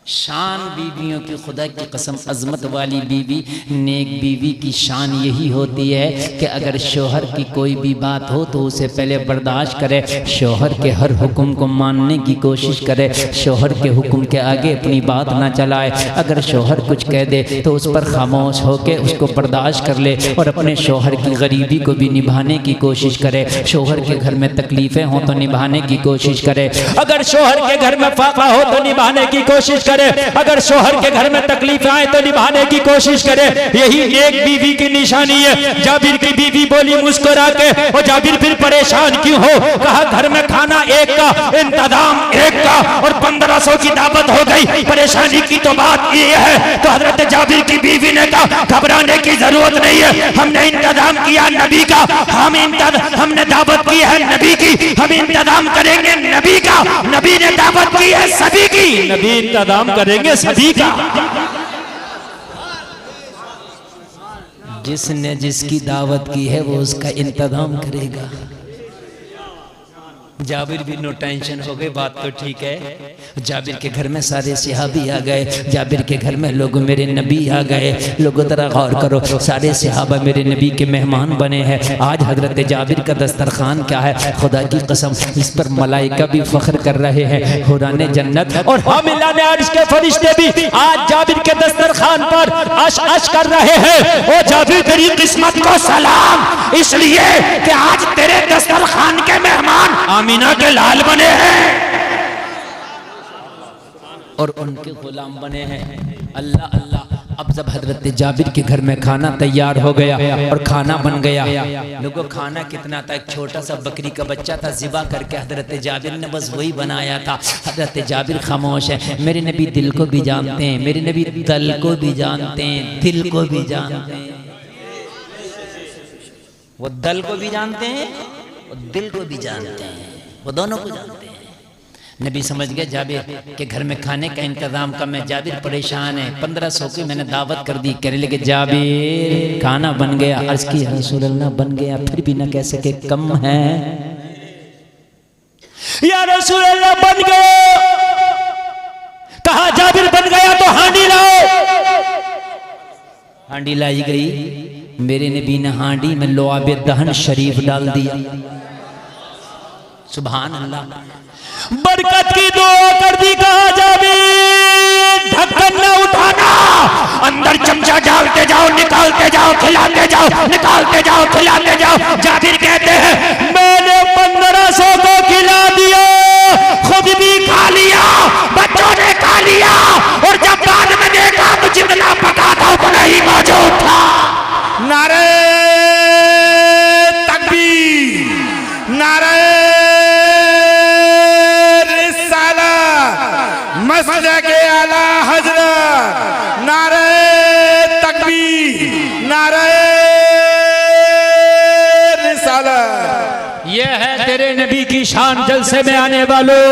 Speaker 1: शान बीवियों की खुदा की कसम अजमत वाली बीवी, नेक बीवी की शान यही होती है कि अगर शोहर की कोई भी बात हो तो उसे पहले बर्दाश्त करे, शोहर के हर हुक्म को मानने की कोशिश करे, शोहर के हुक्म के आगे अपनी बात ना चलाए। अगर शोहर कुछ कह दे तो उस पर खामोश होकर उसको बर्दाश्त कर ले और अपने शोहर की गरीबी को भी निभाने की कोशिश करे। शोहर के घर में तकलीफें हों तो निभाने की कोशिश करे। अगर शोहर के घर में फाका हो तो निभाने की कोशिश करे। अगर शोहर के घर में तकलीफ आए तो निभाने की कोशिश करे। यही एक बीवी की निशानी है। जाबिर की बीवी बोली मुस्कुरा के, और जाबिर फिर परेशान क्यों हो? कहा घर में खाना एक का, इंतजाम एक का, और 1500 की दावत हो गई। परेशानी की तो बात ये है। तो हजरत जाबिर की बीवी ने कहा घबराने की जरूरत नहीं है, हमने इंतजाम किया नबी का, हमने दावत की है नबी की, हम इंतजाम करेंगे नबी का। नबी ने दावत की है सभी की,
Speaker 3: नबी इंतजाम करेंगे सभी का।
Speaker 1: जिसने जिसकी दावत की है वो उसका इंतजाम करेगा। जाबिर भी नो टेंशन हो गए, बात तो ठीक है। जाबिर के घर में सारे सहाबी आ गए, जाबिर के घर में लोग मेरे नबी आ गए। लोगों तरह गौर करो, सारे सहाबा मेरे नबी के मेहमान बने हैं। आज हजरत जाबिर का दस्तरखान क्या है, खुदा की कसम इस पर मलाइका भी फख्र कर रहे हैं, हुराने जन्नत और हामिलाने अर्श के फरिश्ते भी आज जाबिर के दस्तरखान पर अश अश कर रहे हैं। ओ जाबिर तेरी किस्मत को सलाम, इसलिए कि आज तेरे दस्तरखान के मेहमान आमीना के लाल बने हैं और उनके गुलाम बने हैं। अल्लाह अल्लाह। अब जब हजरत जाबिर के घर में खाना तैयार हो गया और खाना बन गया, लोगों खाना कितना था, एक छोटा सा बकरी का बच्चा था, ज़िबा करके हजरत जाबिर ने बस वही बनाया था। हजरत जाबिर खामोश है। मेरे नबी दिल को भी जानते हैं, मेरे नबी दल को भी जानते हैं, दिल को भी जानते हैं। वो दल को भी जानते हैं और दिल को भी जानते हैं, वो दोनों को जानते हैं। नबी समझ गए जाबिर के घर में खाने का इंतजाम का मैं, जाबिर परेशान है। 1500 की मैंने दावत कर दी। कहने लगे जाबिर खाना बन गया। अर्ज की रसूल अल्लाह बन गया, फिर भी ना कह सके कम है। या रसूल अल्लाह बन गया। कहा जाबिर बन गया तो हांडी लाओ। हांडी लाई गई। मेरे नबी ने हांडी में लुआबे दहन शरीफ डाल दिया। सुभान अल्लाह। बरकत की दुआ कर दी। कहा जाबिर ढक्कन न उठाना, अंदर चमचा डालते जाओ, निकालते जाओ, खिलाते जाओ, निकालते जाओ, खिलाते जाओ। जाबिर कहते हैं मैंने 1500 को खिला दिया, खुद भी खा लिया,
Speaker 2: मसलके आला हजरत, नारे तकबीर, नारे रिसालत।
Speaker 3: ये है तेरे नबी की शान। जलसे में आने वालों,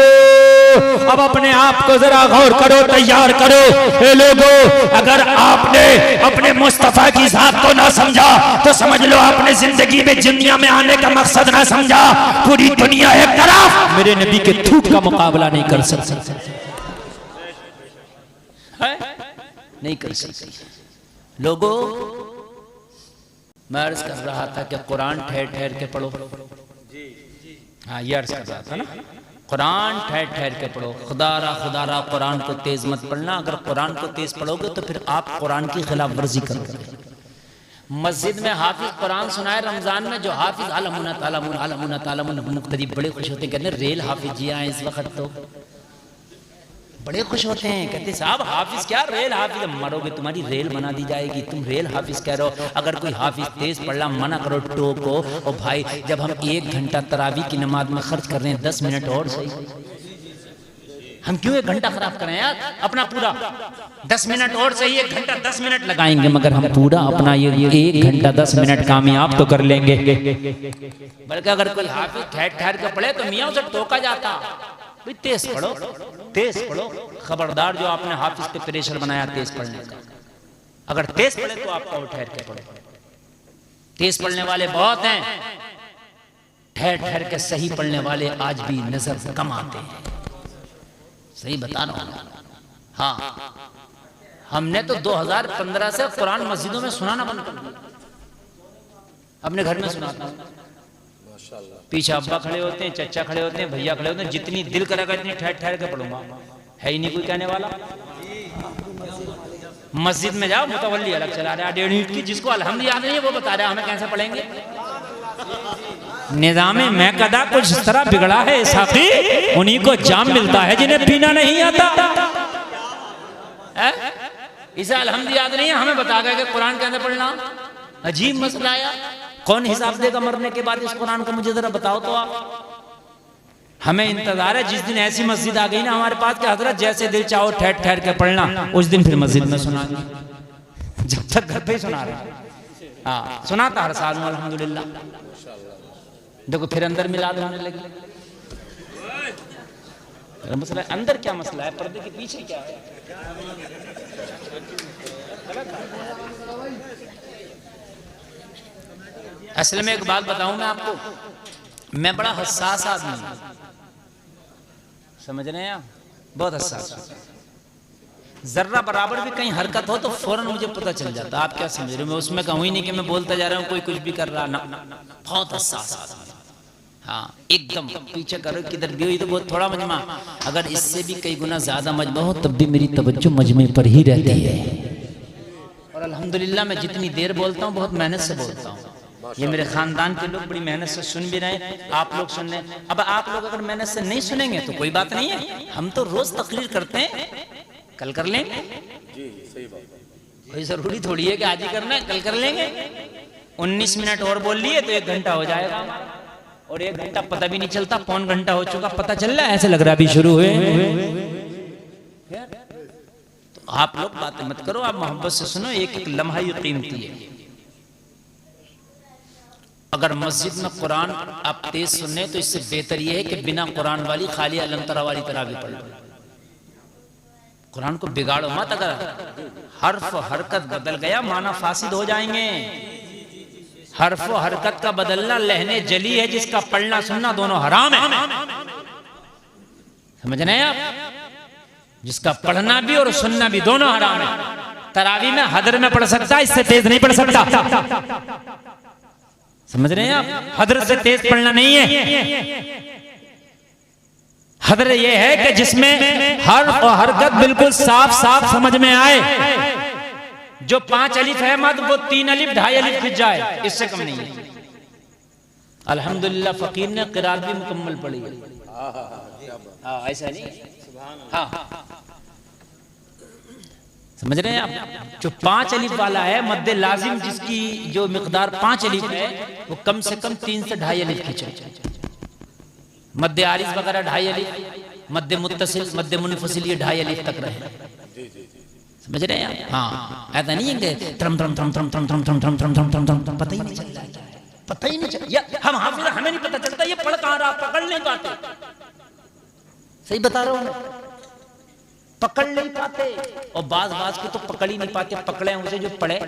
Speaker 3: अब अपने आप को जरा गौर करो, तैयार करो। ए लोगों, अगर आपने अपने मुस्तफा की जात को ना समझा तो समझ लो आपने जिंदगी में दुनिया में आने का मकसद ना समझा। पूरी दुनिया एक तरफ, मेरे नबी के थूक का मुकाबला नहीं कर सकती, नहीं कर सकती। लोगों, मैं अर्ज कर रहा था कि कुरान ठहर ठहर के पढ़ो। हाँ, ये अर्ज कर रहा था ना, कुरान ठहर ठहर के पढ़ो। खुदारा कुरान को तेज मत पढ़ना। अगर कुरान को तेज पढ़ोगे तो फिर आप कुरान की खिलाफ वर्जी करोगे। मस्जिद में हाफिज कुरान सुनाए रमजान में, जो हाफिज अलमुना तालमुन अलमुना तालमुन, मुक्तदी बड़े खुश होते हैं, कहते हैं रेल हाफिज जी आए इस वक्त, तो बड़े खुश होते हैं, कहते साहब हाफिज क्या रेल हाफिज, मरोगे तुम्हारी रेल बना दी जाएगी, तुम रेल हाफिज कह रहे हो। अगर कोई हाफिज तेज पढ़ना मना करो, टोको। और भाई जब हम 1 घंटा तरावी की नमाज में खर्च कर रहे हैं, 10 मिनट और सही, हम क्यों 1 घंटा खराब करें यार अपना पूरा। 10 मिनट और सही, 1 घंटा 10 मिनट लगाएंगे, मगर हम पूरा अपना ये 1 घंटा 10 मिनट कामयाब तो कर लेंगे। बल्कि अगर कोई हाफिज ठहर ठहर के पढ़े तो मियाँ उसे टोका जाता, भाई तेज पढ़ो, तेज पढ़ो। खबरदार जो आपने हाफिज पे प्रेशर बनाया तेज पढ़ने का, अगर तेज पढ़े तो आप कहो ठहर के पढ़ो। तेज पढ़ने वाले बहुत हैं, ठहर ठहर के सही पढ़ने वाले आज भी नजर कम आते हैं। सही बता रहा हूं। हाँ, हमने तो 2015 से कुरान मस्जिदों में सुनाना बंद कर दिया। अपने घर में सुनाता हूं, पीछे अब्बा खड़े होते हैं, चचा खड़े होते हैं, भैया खड़े होते हैं, जितनी दिल करेगा इतनी ठहर ठहर के पढ़ूंगा। है ही नहीं कोई कहने वाला। मस्जिद में जाओ, मुतवल्ली अलग चला रहा है 1.5 ईंट की, जिसको अल्हम्द याद नहीं है वो बता रहा है हमें कैसे पढ़ेंगे। निज़ामे महकदा कुछ इस तरह बिगड़ा है साफी, उन्हीं को जाम मिलता है जिन्हें पीना नहीं आता। इसे अल्हम्द याद नहीं है, हमें बता गया कि कुरान कैसे पढ़ना। अजीब मसला आया। कौन हिसाब देगा मरने के बाद इस कुरान का, मुझे जरा बताओ तो आप। हमें इंतजार है जिस दिन ऐसी मस्जिद आ गई ना हमारे पास कि हजरत जैसे दिल चाहो ठहर ठहर के पढ़ना, उस दिन फिर मस्जिद में सुनाएंगे। जब तक घर पे ही सुना रहे। हाँ, सुनाता हर साल अल्हम्दुलिल्लाह। देखो फिर अंदर मिलाद होने लगी। मसला अंदर क्या मसला है, पर्दे के पीछे क्या है। असल में एक बात बताऊं मैं आपको, मैं बड़ा हसास आदमी हूं, समझ रहे हैं आप, बहुत हसास। जर्रा बराबर भी कहीं हरकत हो तो फौरन मुझे पता चल जाता। आप क्या समझ रहे हो, मैं उसमें कहूँ ही नहीं कि मैं बोलता जा रहा हूँ कोई कुछ भी कर रहा ना, बहुत हसास आदमी। हाँ, एकदम पीछे करो किधर भी हो, ये तो बहुत थोड़ा मजमा, अगर इससे भी कई गुना ज्यादा मजमा हो तब भी मेरी तवज्जो मजमे पर ही रहती है। और अल्हम्दुलिल्लाह मैं जितनी देर बोलता हूँ बहुत मेहनत से बोलता हूँ। ये मेरे खानदान के लोग बड़ी मेहनत से सुन भी रहे हैं, आप लोग सुन रहे हैं। अब आप लोग अगर मेहनत से नहीं सुनेंगे तो कोई बात नहीं है, हम तो रोज तकरीर करते हैं, कल कर लेंगे। कोई जरूरी थोड़ी है कि आज ही करना है, कल कर लेंगे। 19 मिनट और बोल लिए तो 1 घंटा हो जाएगा, और 1 घंटा पता भी नहीं चलता, पौन घंटा हो चुका पता चल रहा है, ऐसे लग रहा है अभी शुरू हुए। तो आप लोग बातें मत करो, आप मोहब्बत से सुनो, एक एक लम्हा ये कीमती है। अगर मस्जिद में कुरान आप तेज सुनने तो इससे बेहतर यह है कि बिना कुरान वाली खाली अलंतरा वाली तरह भी पढ़ लो। कुरान को बिगाड़ो मत, अगर हर्फ हरकत बदल गया माना फासिद हो जाएंगे। हर्फ हरकत का बदलना लहने जली है, जिसका पढ़ना सुनना दोनों हराम है। समझ रहे हैं आप, जिसका पढ़ना भी और सुनना भी दोनों हराम है। तरावी में हदर में पढ़ सकता है, इससे तेज नहीं पढ़ सकता। समझ रहे हैं आप, हदर से तेज पढ़ना नहीं है। हदर ये है कि जिसमें हर्फ और हरकत बिल्कुल साफ साफ समझ में आए। जो 5 अलिफ है मत, वो 3 अलिफ 2.5 अलिफ खिंच जाए, इससे कम नहीं है। अल्हम्दुलिल्लाह फकीर ने क़िरात भी मुकम्मल पढ़ी है। हाँ, ऐसा नहीं। हाँ, समझ रहे हैं आप, जो 5 अलिफ वाला है मद्दे लाजिम, जिसकी जो मिकदार 5 अलिफ है वो कम से कम 3 से 2.5 अलिफ खींचे। मद्दे आरिज वगैरह 2.5 अलिफ, मध्य मुत्तसिल, मध्य मुनफसिल, ये 2.5 अलिफ तक रहे। समझ रहे हैं? हाँ, ऐसा नहीं है कि ट्रम ट्रम ट्रम ट्रम ट्रम ट्रम ट्रम ट्रम ट्रम ट्रम ट्रम ट्रम, पता ही नहीं चल रहा है, पता ही नहीं चल, या हम हाफिज, हमें नहीं पता चलता ये पढ़ कहाँ रहा, पकड़ नहीं पाते। सही बता रहा हूँ मैं, पकड़ नहीं पाते। और बाज को तो पकड़ ही नहीं पाते, पकड़े उसे जो पढ़े,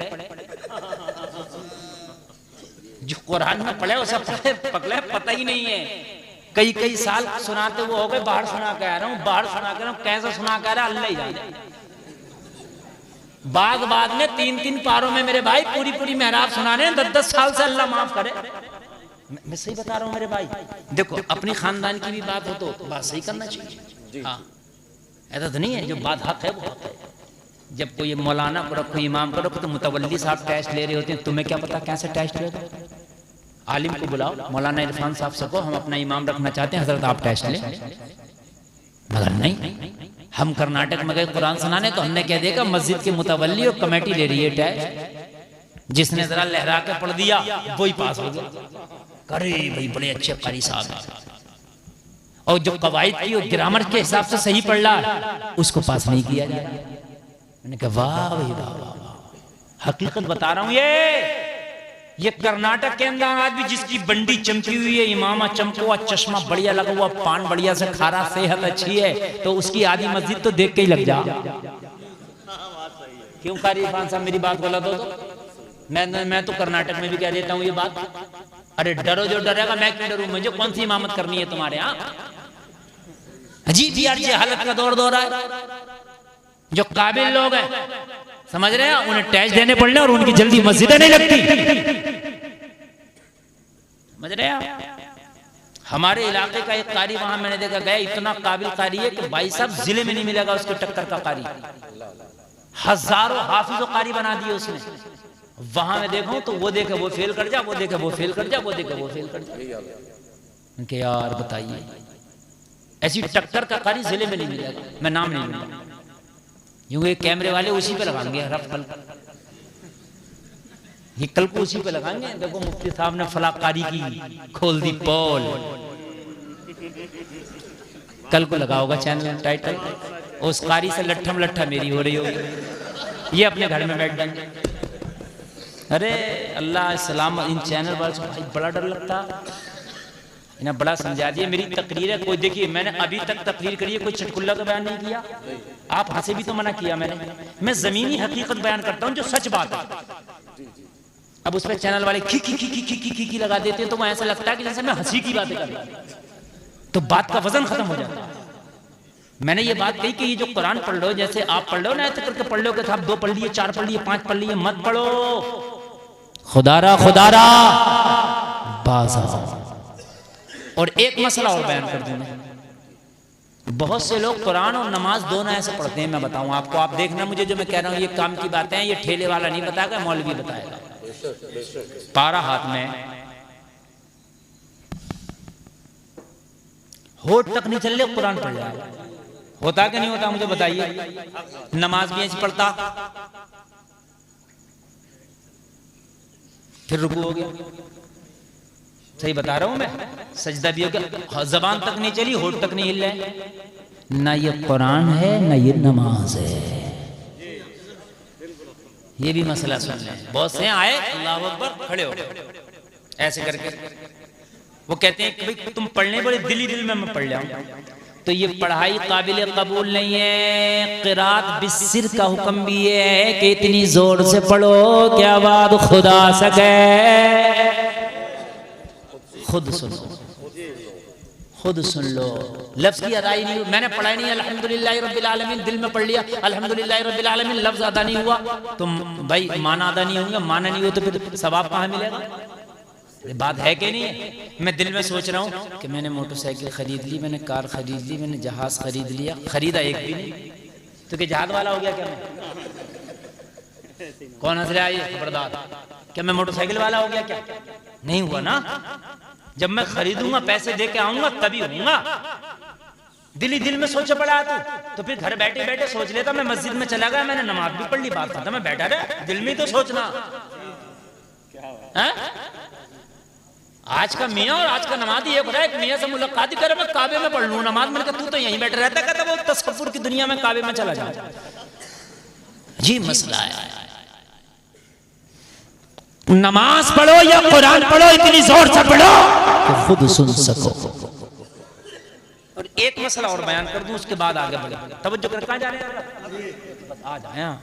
Speaker 3: जो कुरान में पढ़े उसे पकड़े पता ही नहीं है। कई साल सुनाते वो हो गए, बाहर सुना के आ रहा हूँ, बाहर सुना के रहा हूँ, कैसे सुना के आ रहा अल्लाह ही जाने। बाद में 3 पारों में मेरे भाई पूरी मेहराब सुना रहे हैं, 10 साल से, अल्लाह माफ करे। मैं सही बता रहा हूँ मेरे भाई। देखो अपनी खानदान की भी बात हो तो बात सही करना चाहिए। हाँ, ऐसा तो नहीं है, जो बात हक है वो हक है। जब कोई मौलाना को रखो, इमाम को रखो, तो मुतवल्ली साहब टेस्ट ले रहे होते हैं, तुम्हें क्या पता कैसे टेस्ट ले रहे हो? आलिम को बुलाओ, मौलाना इरफान साहब से कहो हम अपना इमाम रखना चाहते हैं, हजरत आप टेस्ट लें। मगर नहीं, हम कर्नाटक में गए कुरान सुनाने तो हमने कह दिया मस्जिद के मुतवल्ली और कमेटी ले रही है टेस्ट, जिसने जरा लहरा के पढ़ दिया वही पास हो गया। अरे भाई बड़े अच्छे कारी साहब हैं, और जो कवायद की और ग्रामर के हिसाब से सही पढ़ रहा उसको पास नहीं किया गया। मैंने कहा वाह भाई वाह, हकीकत बता रहा हूं। ये कर्नाटक के अंदर आज भी जिसकी बंडी चमकी हुई है, इमामा चमकुआ, चश्मा बढ़िया लगा हुआ, पान बढ़िया से खा रहा, सेहत अच्छी है, तो उसकी आधी मस्जिद तो देख के ही लग जा। क्यों कारी इरफान साहब मेरी बात गलत हो तो मैं तो कर्नाटक में भी कह देता हूँ ये बात। अरे डरो जो डरेगा, मैं क्यों डरूं? मुझे कौन सी इमामत करनी है तुम्हारे यहाँ? अजीब यार ये हालत का दौर रहा है। जो काबिल लोग हैं, समझ रहे हैं, उन्हें टैक्स देने पड़ने और उनकी जल्दी मस्जिदें नहीं लगती। समझ रहे हैं? हमारे इलाके का एक कारी वहां मैंने देखा गया, इतना काबिल कारी है कि भाई साहब जिले में नहीं मिलेगा उसके टक्कर का कारी। हजारों हाफिजों कारी बना दिए उसने। वहां मैं देखूं तो वो देखे वो फेल कर जा, वो देखे वो फेल कर जा, वो देखे वो फेल कर जा। उनके यार बताइए, ऐसी टक्कर का कारी जिले में नहीं मिलेगा। मैं नाम नहीं लूंगा, यूं ये कैमरे वाले उसी पे लगाएंगे रफ कल, ये कल को उसी पे लगाएंगे। देखो मुफ्ती साहब ने फला कारी की खोल दी पोल, कल को लगा होगा चैनल टाइटल, उस कारी से लट्ठम लट्ठा मेरी हो रही होगी, ये अपने घर में बैठ जाएंगे। अरे अल्लाह सलाम, इन चैनल वालों से भाई बड़ा डर लगता, इन्हें बड़ा समझा दिया। मेरी तकरीर है, कोई देखिए मैंने अभी तक तकरीर करी है, कोई चटकुल्ला का बयान नहीं किया। आप हंसे भी तो मना किया मैंने, मैं जमीनी हकीकत बयान करता हूँ जो सच बात है। अब उसमें चैनल वाले खी खी खी खी खी खी खी लगा देते हैं, तो ऐसा लगता है कि जैसे मैं हंसी की बातें कर रहा हूं, तो बात का वजन खत्म हो जाता है। मैंने ये बात कही कि ये जो कुरान पढ़ लो, जैसे आप पढ़ लो ना ऐसे करके पढ़ लो कि आप 2 पढ़ लिए, 4 पढ़ लिए, 5 पढ़ लिए, मत पढ़ो। खुदारा बाज़। और एक मसला और बयान कर दूं मैं, बहुत से लोग कुरान और नमाज दोनों ऐसे पढ़ते हैं। मैं बताऊं आपको, आप देखना मुझे जो मैं कह रहा हूं ये काम की बातें हैं, ये ठेले वाला नहीं बताएगा, मौलवी बताएगा। पारा हाथ में, होठ तक नहीं चल रहे कुरान पढ़ जाएगा। होता कि नहीं होता मुझे बताइए? नमाज भी ऐसी पढ़ता, फिर रुकू हो गया, सही बता रहा हूं मैं, सजदा भी हो गया, जबान तक नहीं चली, होठ तक नहीं हिल रहे। ना ये कुरान है ना ये नमाज है। ये भी मसला सुन लें। बहुत से आए अल्लाह अकबर, खड़े हो ऐसे करके, वो कहते हैं कि भाई तुम पढ़ने बड़े दिल में मैं पढ़ जाऊं, तो ये पढ़ाई काबिल कबूल नहीं है। क़िरात बिस्सिर का हुक्म भी है कि इतनी जोर से पढ़ो कि आवाज़ खुदा सके। खुद सुनो, खुद सुन लो, लफ्ज की अदाई नहीं। मैंने पढ़ा नहीं अल्हम्दुलिल्लाह रब्बिल आलमीन, दिल में पढ़ लिया अल्हम्दुलिल्लाह रब्बिल आलमीन, लफ्ज अदा नहीं हुआ तो भाई माना अदा नहीं होंगे, माना नहीं हो तो फिर सवाब कहाँ मिलेगा? ये बात है कि नहीं है? मैं दिल में सोच रहा हूँ कि मैंने मोटरसाइकिल खरीद ली, मैंने कार खरीद ली, मैंने जहाज खरीद लिया, खरीदा एक भी नहीं, तो क्या जहाज वाला हो गया क्या? मैं कौन हंस रहा है? ये खबरदार, क्या मैं मोटरसाइकिल वाला हो गया क्या? नहीं हुआ ना। जब मैं खरीदूंगा पैसे दे के आऊंगा तभी होऊंगा। दिल ही दिल में सोचे पड़ा तो फिर घर बैठे बैठे सोच लेता मैं मस्जिद में चला गया, मैंने नमाज भी पढ़ ली, बात खत्म, मैं बैठा रहा, दिल में तो सोचना है। आज का मियाँ और आज का नमाज़ी एक हो रहा है। एक मियाँ से मुलाकात ही करे, मैं काबे में पढ़ लूँ नमाज। मैंने कहा तू तो यहीं बैठा रहता, कहता वो तसव्वुर की दुनिया में काबे में चला जा।
Speaker 1: जी मसला है।
Speaker 3: नमाज पढ़ो या कुरान पढ़ो, इतनी जोर से पढ़ो
Speaker 1: तो खुद सुन सको।
Speaker 3: और एक मसला और बयान कर दूं, उसके बाद आगे बढ़े। तवज्जो कर, कहाँ जा रहे हैं? बस आ जाए।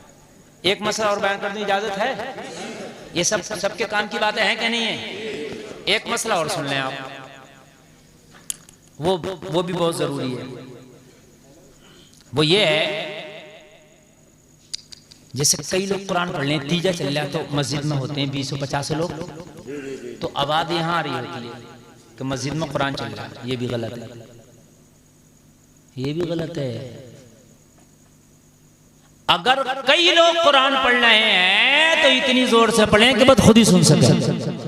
Speaker 3: एक मसला और बयान कर दूं, इजाजत है? ये सब सबके काम की बातें हैं क्या नहीं है? एक मसला और सुन लें आप, वो भी बहुत जरूरी है। वो ये है, जैसे कई लोग कुरान पढ़ लें, तीजा चल रहा है तो मस्जिद में होते हैं 20-50 लोग, तो आवाज यहाँ आ रही होती है कि मस्जिद में कुरान चल रहा है। ये भी गलत है, ये भी गलत है। अगर कई लोग कुरान पढ़ रहे हैं तो इतनी जोर से पढ़ें कि बस खुद ही सुन सके।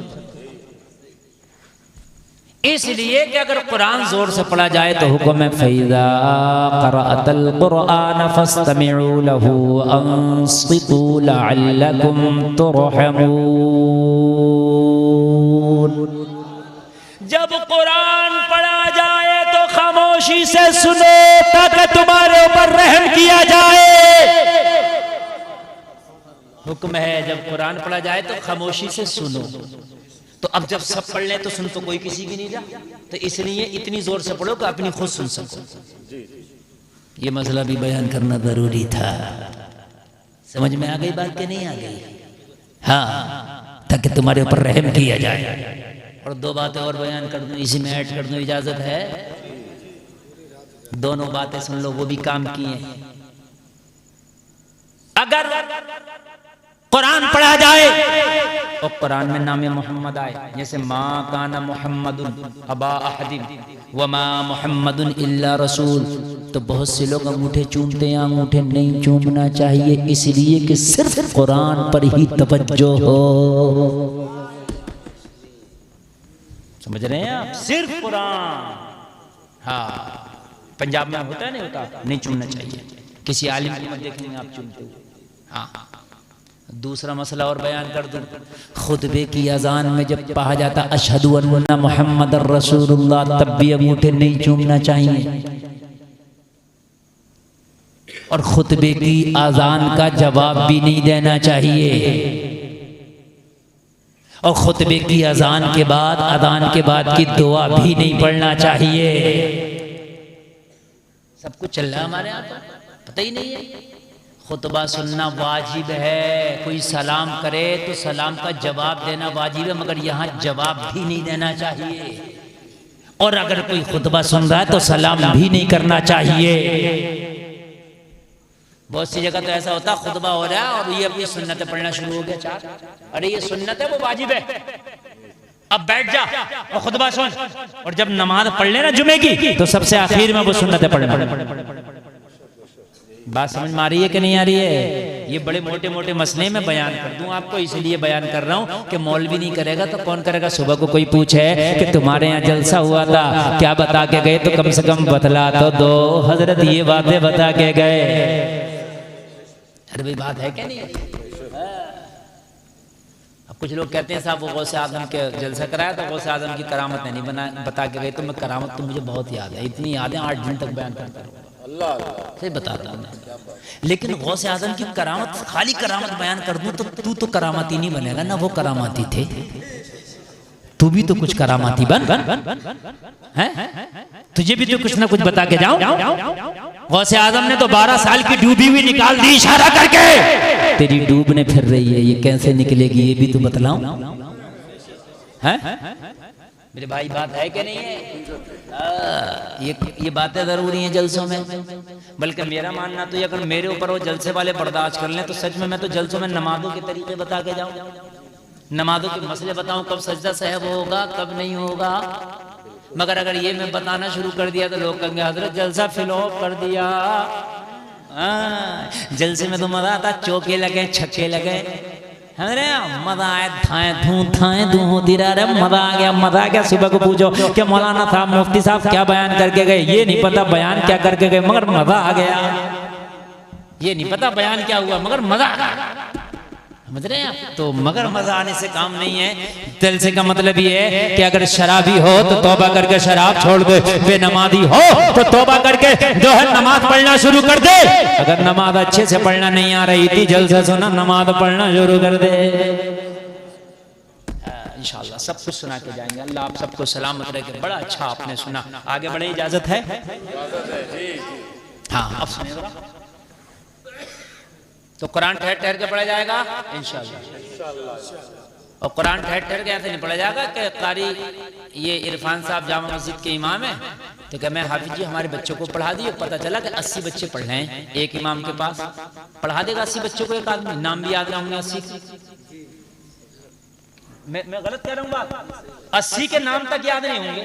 Speaker 3: इसलिए कि अगर कुरान जोर से पढ़ा जाए तो हुक्म है फैज़ा क़रअतल क़ुरआन फस्तमिऊ लहू अंसितू लअल्लकुम तुरहमून। जब कुरान पढ़ा जाए तो खामोशी से सुनो ताकि तुम्हारे ऊपर रहम किया जाए। हुक्म है जब कुरान पढ़ा जाए तो खामोशी से सुनो। तो अब जब सब पढ़ लें तो सुन तो कोई किसी की नहीं रहा, तो इसलिए इतनी जोर से पढ़ो कि अपनी खुद सुन सको।
Speaker 1: ये मसला भी बयान करना जरूरी था। समझ में आ गई बात कि नहीं आ गई? हाँ, ताकि तुम्हारे ऊपर रहम किया जाए। और दो बातें और बयान कर दूं, इसी में ऐड कर दूं, इजाजत है? दोनों बातें सुन लो, वो भी काम की हैं। अगर कुरान पढ़ा जाए और कुरान में नाम मोहम्मद आए, जैसे माँ काना मोहम्मदुन अबा अहदिन व माँ मोहम्मदुन इल्ला रसूल, तो बहुत से लोग अंगूठे चूमते हैं। अंगूठे नहीं चूमना चाहिए, इसलिए कि सिर्फ कुरान पर ही तवज्जो हो। समझ रहे हैं आप? सिर्फ कुरान। हाँ, पंजाब में होता है नहीं होता, नहीं चूमना चाहिए। किसी आलिम को मत देखेंगे आप चूमते हुए। हाँ, दूसरा मसला और बयान कर दूं, खुतबे की अजान में जब कहा जाता अशहदु अन्ना मुहम्मदर रसूलुल्लाह, तब भी अंगूठे नहीं चूमना चाहिए। और खुतबे की अजान का जवाब भी नहीं देना चाहिए। और खुतबे की अजान के बाद, अजान के बाद की दुआ भी नहीं पढ़ना चाहिए। सब कुछ चल रहा है हमारे यहाँ, तो पता ही नहीं है। खुतबा सुनना वाजिब है, कोई सलाम करे तो सलाम का जवाब देना वाजिब है, मगर यहाँ जवाब भी नहीं देना चाहिए। और अगर कोई खुतबा सुन रहा है तो सलाम भी नहीं करना चाहिए। बहुत सी जगह तो ऐसा होता, खुतबा हो रहा है और ये अपनी सुन्नतें पढ़ना शुरू हो गया। चार, अरे ये सुन्नत है, वो वाजिब है, अब बैठ जा और खुतबा सुन। और जब नमाज पढ़ लेना जुमे की तो सबसे आखिर में वो सुन्नतें पढ़ना। बात समझ में आ रही है कि नहीं आ रही है? ये बड़े मोटे मोटे मसले में बयान कर दूं आपको, इसलिए बयान कर रहा हूं कि मौलवी नहीं करेगा तो कौन करेगा? सुबह को कोई पूछे कि तुम्हारे यहाँ जलसा हुआ था, क्या बता के गए, तो कम से कम बतला तो दो हजरत, ये बातें बता के गए। अरे भाई बात है क्या नहीं? अब कुछ लोग कहते हैं साहब वो गौसे आजम के जलसा कराया तो गौसे आजम की करामत नहीं बता के गए। तो मैं करामत तो मुझे बहुत याद है, इतनी याद है 8 दिन तक बयान करता रहूँगा, सही बता रहा हूँ। लेकिन गौसे आजम की करामत, खाली करामत बयान कर दूं तो तू तो करामाती नहीं बनेगा ना, वो करामाती थे। तू भी तो कुछ करामाती बन, हैं? तुझे भी तो कुछ ना कुछ बता के जाऊं। गौसे आजम ने तो 12 साल की डूबी हुई निकाल दी इशारा करके। तेरी डूबने फिर रही है, ये कैसे निकलेगी ये भी तो बतलाऊं, हैं? मेरे भाई बात है कि नहीं है? ये बातें जरूरी हैं जलसों में। बल्कि मेरा मानना तो ये, अगर मेरे ऊपर वो जलसे वाले बर्दाश्त कर लें तो सच में मैं तो जलसों में नमाजों के तरीके बता के जाऊं, नमाजों के मसले बताऊं, कब सजदा सहब होगा कब नहीं होगा। मगर अगर ये मैं बताना शुरू कर दिया तो लोग कहेंगे हजरत जलसा फिलॉप कर दिया। जलसे में तो मजा आता, चौके लगे छक्के लगे, अरे मजा आया, थाए धू होती रहा, मजा आ गया, मजा आ गया। सुबह को पूछो कि मौलाना साहब मुफ्ती साहब क्या बयान करके गए, ये नहीं पता बयान क्या करके गए, मगर मजा आ गया। ये नहीं पता बयान क्या हुआ, मगर मजा आ गया।
Speaker 3: समझ रहे हैं आप? तो मगर मजा आने से काम नहीं है। दिल से का मतलब ये है कि अगर शराबी हो तो तौबा करके शराब छोड़ दे, बेनमाजी हो तो तौबा करके जो है नमाज पढ़ना शुरू कर दे। अगर नमाज अच्छे से पढ़ना नहीं आ रही थी, जल्द से सुना नमाज पढ़ना शुरू कर दे। इंशाअल्लाह सब कुछ सुना के जाएंगे। अल्लाह आप सबको सलामत रखे। बड़ा अच्छा आपने सुना, आगे बढ़े, इजाजत है? हाँ, अब सुनिए जरा। तो कुरान ठहर ठहर के पढ़ा जाएगा इंशाअल्लाह। और कुरान ठहर ठहर के ऐसे नहीं पढ़ा जाएगा कि कारी ये इरफान साहब जामा मस्जिद के इमाम है तो क्या मैं हाफिज जी हमारे बच्चों को पढ़ा दिए, पता चला कि 80 बच्चे पढ़ रहे हैं एक इमाम के पास, पढ़ा देगा 80 बच्चों को एक आदमी? नाम भी याद ना होंगे 80। मैं गलत कह रहा हूँ बात? 80 के नाम तक याद नहीं होंगे।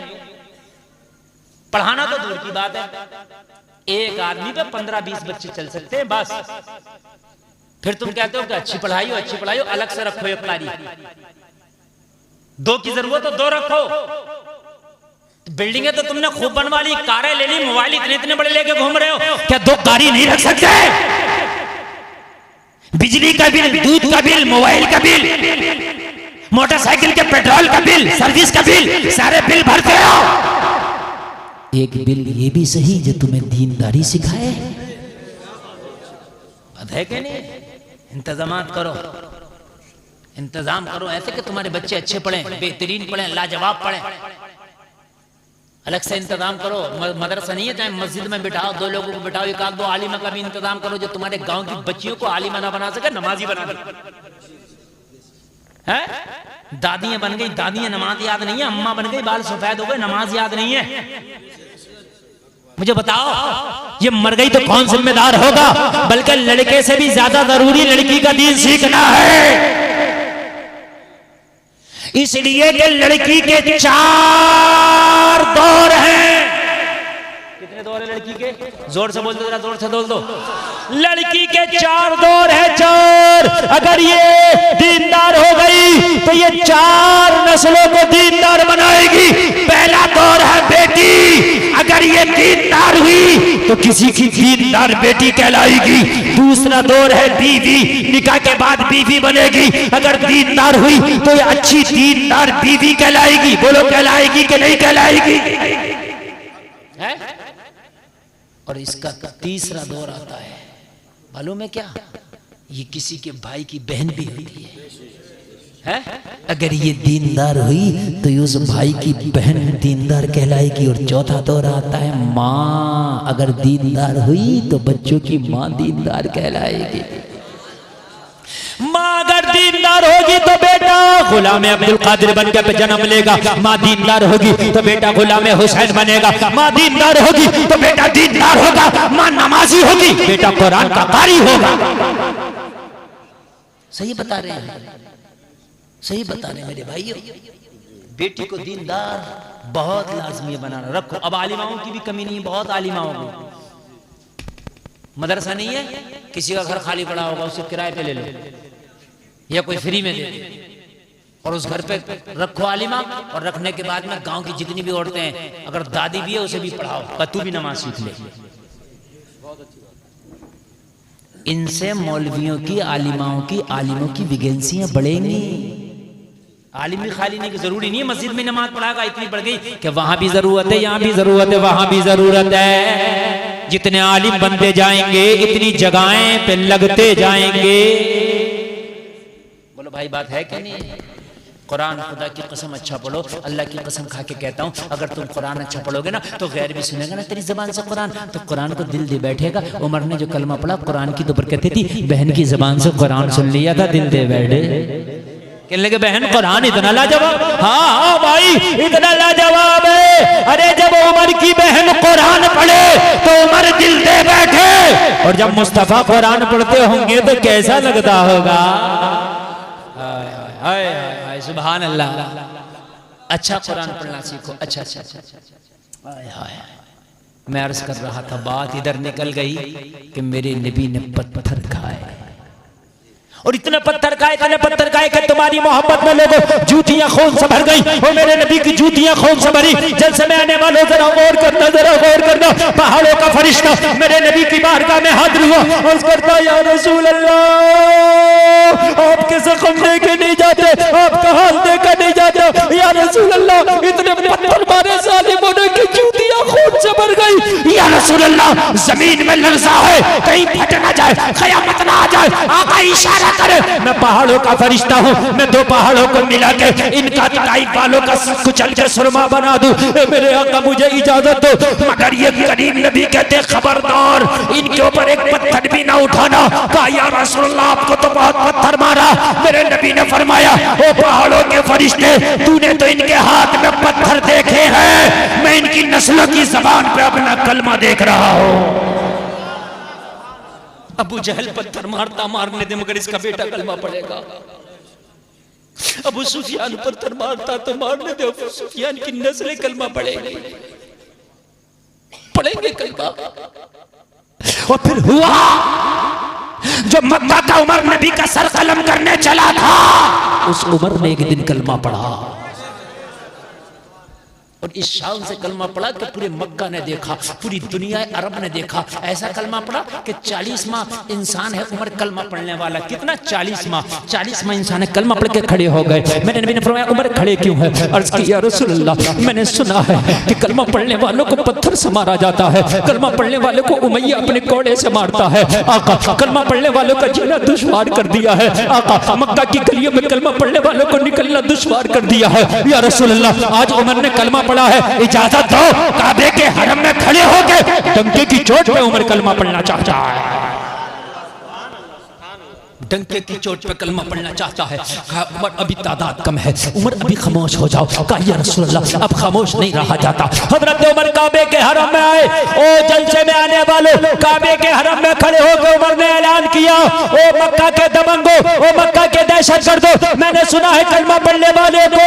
Speaker 3: पढ़ाना तो दूर की बात है, एक आदमी पे 15-20 बच्चे चल सकते हैं बस। फिर तुम कहते हो कि अच्छी पढ़ाई हो, अलग से रखो एक कारी। 2 की जरूरत तो 2 रखो। बिल्डिंगें तो तुमने खूब बनवा ली, कारें ले ली, मोबाइल इतने बड़े लेके घूम रहे हो, क्या 2 कारी नहीं रख सकते? बिजली का बिल, दूध का बिल, मोबाइल का बिल, मोटरसाइकिल के पेट्रोल का बिल, सर्विस का बिल, सारे बिल भरते हो।
Speaker 1: एक बिल ये भी सही जो तुम्हें दीनदारी सिखाए।
Speaker 3: है कि नहीं? इंतजामात करो, इंतजाम करो ऐसे कि तुम्हारे बच्चे अच्छे पढ़ें, बेहतरीन पढ़ें, लाजवाब पढ़ें। अलग से इंतजाम करो। मदरसा नहीं है, चाहे मस्जिद में बिठाओ, 2 लोगों को बिठाओ, एक आध 2 आलिमा का भी इंतजाम करो जो तुम्हारे गांव की बच्चियों को आलिमा ना बना सके, नमाजी बना दे। है दादियां बन गई, दादियां नमाज याद नहीं है, अम्मा बन गई, बाल सफेद हो गए, नमाज याद नहीं है। मुझे बताओ ये मर गई तो कौन जिम्मेदार होगा? बल्कि लड़के से भी ज्यादा जरूरी लड़की का दीन सीखना है, इसलिए कि लड़की के 4 दौर हैं। कितने दौर है लड़की के? जोर से बोल दो, जरा जोर से बोल दो। लड़की के 4 दौर है, 4। अगर ये दीनदार हो गई तो ये 4 नस्लों को दीनदार बनाएगी। पहला दौर है बेटी, अगर ये दीनदार हुई तो किसी की दीनदार बेटी कहलाएगी। दूसरा दौर है बीवी, निकाह के बाद बीवी बनेगी, अगर दीनदार हुई तो ये अच्छी दीनदार बीवी कहलाएगी। बोलो कहलाएगी कि नहीं कहलाएगी? है? और इसका तीसरा दौर आता है, मालूम है क्या? ये किसी के भाई की बहन भी होती है?
Speaker 1: अगर ये दीनदार हुई तो उस भाई की बहन दीनदार कहलाएगी। और चौथा दौर आता है माँ, अगर दीनदार हुई तो बच्चों की माँ दीनदार कहलाएगी।
Speaker 3: माँ अगर दीनदार होगी तो बेटा गुलाम अब्दुल कादिर बनकर जन्म लेगा। माँ दीनदार होगी तो बेटा गुलाम हुसैन बनेगा। माँ दीनदार होगी तो बेटा दीनदार होगा। माँ नमाजी होगी, बेटा कुरान का कारी होगा।
Speaker 1: सही बता रहे हैं, सही बता रहे हैं मेरे भाइयों।
Speaker 3: बेटी को दीनदार बहुत लाजमी बनाना रखो। अब आलिमाओं की भी कमी नहीं है, बहुत आलिमाओं को। मदरसा नहीं है, किसी का घर खाली पड़ा होगा, उसे किराए पे ले लो या कोई फ्री में दे दे, और उस घर पे रखो आलिमा। और रखने के बाद में गांव की जितनी भी औरतें हैं, अगर दादी भी है उसे भी पढ़ाओ, तू भी नमाज सीख ले।
Speaker 1: इनसे मौलवियों की, आलिमाओं की, आलिमों की वैकेंसियां बढ़ेंगी।
Speaker 3: आलिम भी खाली नहीं, जरूरी नहीं है मस्जिद में नमाज पढ़ाएगा। इतनी बढ़ गई कि वहां भी जरूरत है, यहाँ भी जरूरत है, वहां भी जरूरत है। जितने आलिम बनते जाएंगे इतनी जगहें पे लगते जाएंगे। बोलो भाई बात है कि नहीं? कुरान खुदा की कसम अच्छा पढ़ो। अल्लाह की कसम खा के कहता हूँ, अगर तुम कुरान अच्छा पढ़ोगे ना तो गैर भी सुनेगा ना तेरी जबान से कुरान, तो कुरान को दिल दे बैठेगा। उमर ने जो कलमा पढ़ा कुरान की तो बरकत थी, बहन की जबान से कुरान सुन लिया था, दिल दे बैठे। कहने लगे बहन कुरान इतना लाजवाब। हाँ भाई इतना लाजवाब है। अरे जब उमर की बहन कुरान पढ़े तो उमर दिल दे बैठे, और जब मुस्तफा कुरान पढ़ते होंगे तो कैसा लगता होगा? सुभान अल्लाह। अच्छा कुरान पढ़ना सीखो। अच्छा अच्छा अच्छा। मैं अर्ज कर रहा था, बात इधर निकल गई कि मेरे नबी ने पत्थर खाए, और इतने पत्थर खाए कि तुम्हारी मोहब्बत में लोगों जूतियां खून से भर गई। और मेरे नबी की जूतियां खून से भरी। जलसे में आने वालों जरा गौर करना, जरा गौर करना। पहाड़ों का फरिश्ता मेरे नबी की बारगाह में हाजिर हुआ, अर्ज करता या रसूल अल्लाह, आप के जख्म देके नहीं जाते, आपका हाल देकर नहीं जाते। या रसूल अल्लाह, इतने पत्थर मारे जालिमों ने कि जूतियां खून से भर गई। या रसूल अल्लाह, जमीन में लर्जा है, कहीं फट ना जाए, कयामत ना आ जाए। आका इशारा करे, मैं पहाड़ों का फरिश्ता हूँ, मैं दो पहाड़ों को मिला के इनका ताइफ वालों का कुचल के सुरमा बना दूं। मेरे आका मुझे इजाजत दो। मगर ये करीम नबी कहते खबरदार, इनके ऊपर एक पत्थर भी ना उठाना। कहा या रसूलल्लाह, आपको तो बहुत पत्थर मारा। मेरे नबी ने फरमाया, ओ पहाड़ों के फरिश्ते, तूने तो इनके हाथ में पत्थर देखे हैं, मैं इनकी नस्लों की जबान पे अपना कलमा देख रहा हूं। अबू जहल पत्थर मारता मारने दे, मगर इसका बेटा कलमा पड़ेगा। अबू सुफियान पत्थर मारता तो मारने दे, अबू सुफियान की नस्लें कलमा पड़ेंगे, पड़ेंगे कलमा। और फिर हुआ जो मक्का का उमर नबी का सर कलम करने चला था, उस उमर ने एक दिन कलमा पढ़ा। और इस शान से कलमा पढ़ा कि पूरे मक्का ने देखा, पूरी दुनिया अरब ने देखा। ऐसा कलमा पढ़ा कि 40 माह इंसान है उमर कलमा पढ़ने वाला। कितना 40 माह इंसान है, कलमा पढ़ के खड़े हो गए। मेरे नबी ने फरमाया, उमर खड़े क्यों है? अर्ज की, या रसूल अल्लाह, मैंने सुना है कि कलमा पढ़ने वालों को पत्थर से मारा जाता है, कलमा पढ़ने वालों को उमैया अपने कोड़े से मारता है। आका, कलमा पढ़ने वालों का जीना दुश्वार कर दिया है। आका, मक्का की गलियों में कलमा पढ़ने वालों को निकलना दुश्वार कर दिया है। या रसूल अल्लाह, आज उमर ने कलमा पढ़ा है, इजाजत दो, काबे के हरम में खड़े होकर डंके की चोट पे उमर कलमा पढ़ना चाहता है। डंके की चोट पे कलमा पढ़ना चाहता है। उमर अभी तादाद कम है, उमर अभी खामोश हो जाओ। कहा या रसूल अल्लाह, अब खामोश नहीं रहा जाता। हजरत उमर काबे के हरम में आए। ओ जलसे में आने वालों, काबे के हरम में खड़े होकर उमर ने ऐलान किया, ओ मक्का के दबंगो, ओ मक्का के दहशतगर्दो, मैंने सुना है कलमा पढ़ने वाले को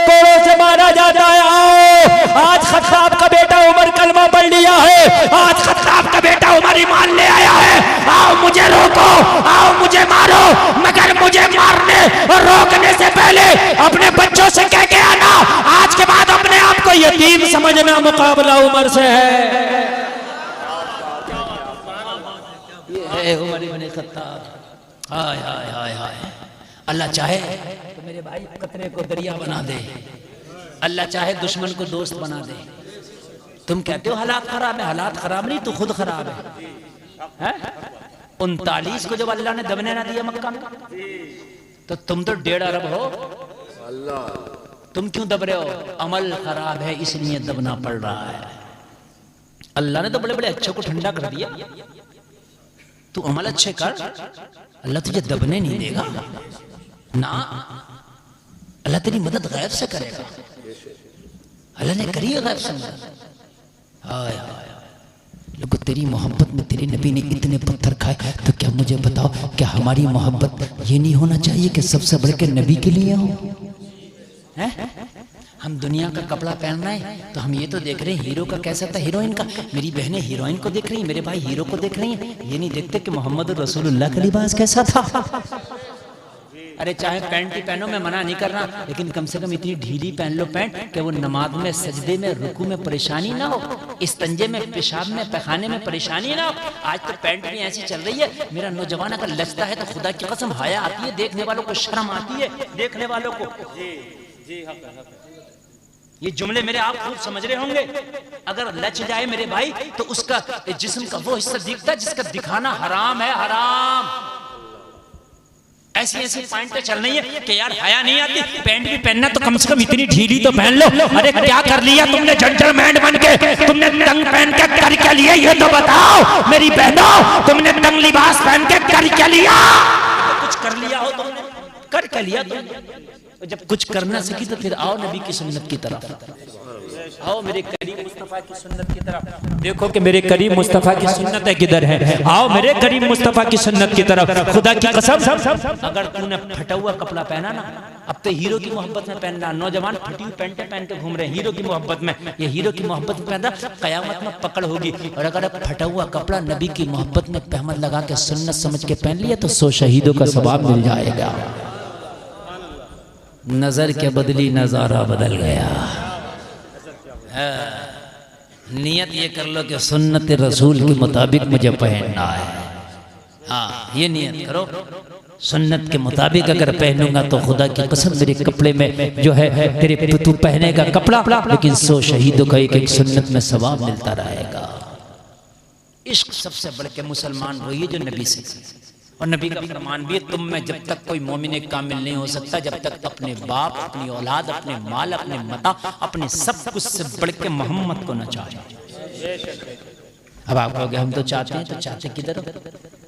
Speaker 3: कोड़ों से मारा जाता है। आओ, आज खत्ताब का बेटा उमर कलमा पढ़ लिया है, आज खत्ताब का बेटा उमर ईमान ले आया है। आओ मुझे रोको, आओ मुझे मारो, मगर मुझे मारने और रोकने से पहले अपने बच्चों से कह के आना, आज के बाद अपने आप को यतीम समझना, मुकाबला उमर से है। ये है उमर इब्न खत्ताब। हाय हाय हाय हाय। अल्लाह चाहे तो मेरे भाई कतरे को दरिया बना दे, अल्लाह चाहे दुश्मन को दोस्त बना दे। तुम कहते हो हालात खराब है, हालात खराब नहीं, तू खुद खराब है। 39 को जब अल्लाह ने दबने ना दिया मक्का में, तो तुम तो 1.5 अरब हो, तुम क्यों दब रहे हो? अमल खराब है इसलिए दबना पड़ रहा है। अल्लाह ने तो बड़े बड़े अच्छे को ठंडा कर दिया, तू अमल अच्छे कर, अल्लाह तुझे दबने नहीं देगा ना। अल्लाह तेरी मदद गैब से करेगा, अल्लाह ने करी है गैब से मदद। हाय हाय, लोगों तेरी मोहब्बत में तेरे नबी ने इतने पत्थर खाए, तो क्या मुझे बताओ, क्या हमारी मोहब्बत ये नहीं होना चाहिए कि सबसे बढ़ के नबी के लिए हो? हम दुनिया का कपड़ा पहन रहे हैं तो हम ये तो देख रहे हैं हीरो का कैसा था, हीरोइन का। मेरी बहनें हीरोइन को देख रही हैं, मेरे भाई हीरो को देख रही हैं, ये नहीं देखते कि मोहम्मद रसूलुल्लाह का लिबास कैसा था। अरे चाहे पैंट ही पहनो, मैं मना नहीं कर रहा, लेकिन कम से कम इतनी ढीली पहन लो पैंट कि वो नमाज में, सजदे में, रुकू में परेशानी ना हो, इस्तंजे में, पेशाब में, पैखाने में परेशानी ना हो। आज तो पैंट भी ऐसी चल रही है, मेरा नौजवान अगर लचता है तो खुदा की कसम हाया आती है, देखने वालों को शर्म आती है, देखने वालों को। ये जुमले मेरे आप खूब समझ रहे होंगे। अगर लच जाए मेरे भाई तो उसका जिस्म का वो हिस्सा दिखता है जिसका दिखाना हराम है, हराम। ऐसी ऐसी पैंटें चल रही है कि यार हया नहीं आती, पैंट भी पहनना तो कम से कम इतनी ढीली तो पहन लो। अरे क्या कर लिया तुमने जेंटलमैन बन के, तुमने तंग पहन के कर क्या लिया ये तो बताओ मेरी बहनों, तुमने तंग लिबास पहन के कर क्या लिया? कुछ कर लिया हो तुमने, कर क्या लिया तुमने? जब कुछ करना सीखी तो फिर आओ नबी की सुन्नत की तरफ, आओ मेरे करीम मुस्तफा की सुन्नत की तरफ। देखो कि मेरे करीम मुस्तफा की सुन्नत किधर है, आओ मेरे करीम मुस्तफा की सुन्नत की तरफ। खुदा की कसम, अगर तूने फटा हुआ कपड़ा पहना ना, अब तो हीरो की मोहब्बत में पहन रहा, नौजवान फटी हुई पैंटें पहन के घूम रहे हैं हीरो की मोहब्बत में, ये हीरो की मोहब्बत में पहन रहा, कयामत में पकड़ होगी। और अगर फटा हुआ कपड़ा नबी की मोहब्बत में तहमत लगा के सुन्नत समझ के पहन लिया तो 100 शहीदों का सवाब मिल जाएगा। नजर के बदली नजारा बदल गया। नियत ये कर लो कि सुन्नत रसूल के मुताबिक मुझे पहनना है। हाँ ये नियत करो,
Speaker 1: सुन्नत के मुताबिक अगर पहनूंगा तो खुदा की कसम मेरे कपड़े में जो है तेरे तू पहनेगा कपड़ा, लेकिन 100 शहीदों का एक सुन्नत में सवाब मिलता रहेगा। इश्क सबसे बढ़ के मुसलमान वही है जो नबी से, और नबी का फरमान भी है, तुम में जब तक कोई मोमिन कामिल नहीं हो सकता जब तक अपने बाप, अपनी औलाद, अपने माल, अपने मता, अपने सब कुछ से बढ़ के मोहम्मद को न चाहे। अब आप कहोगे हम तो चाहते हैं, तो चाहते किधर हो?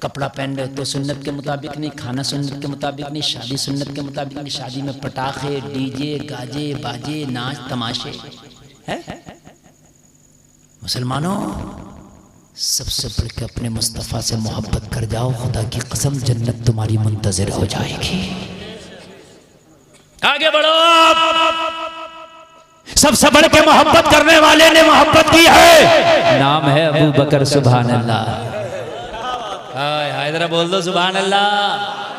Speaker 1: कपड़ा पहन रहे तो सुन्नत के मुताबिक नहीं, खाना सुन्नत के मुताबिक नहीं, शादी सुन्नत के मुताबिक नहीं। शादी में पटाखे, डीजे, गाजे, बाजे, नाच तमाशे है। मुसलमानों, सबसे बढ़ के अपने मुस्तफ़ा से मोहब्बत कर जाओ, खुदा की कसम जन्नत तुम्हारी मुंतज़िर हो जाएगी। आगे बढ़ो। सबसे बढ़ के मोहब्बत करने वाले ने मोहब्बत की है, नाम है अबू बकर। सुभान अल्लाह। हाय हाय, जरा बोल दो सुभान अल्लाह।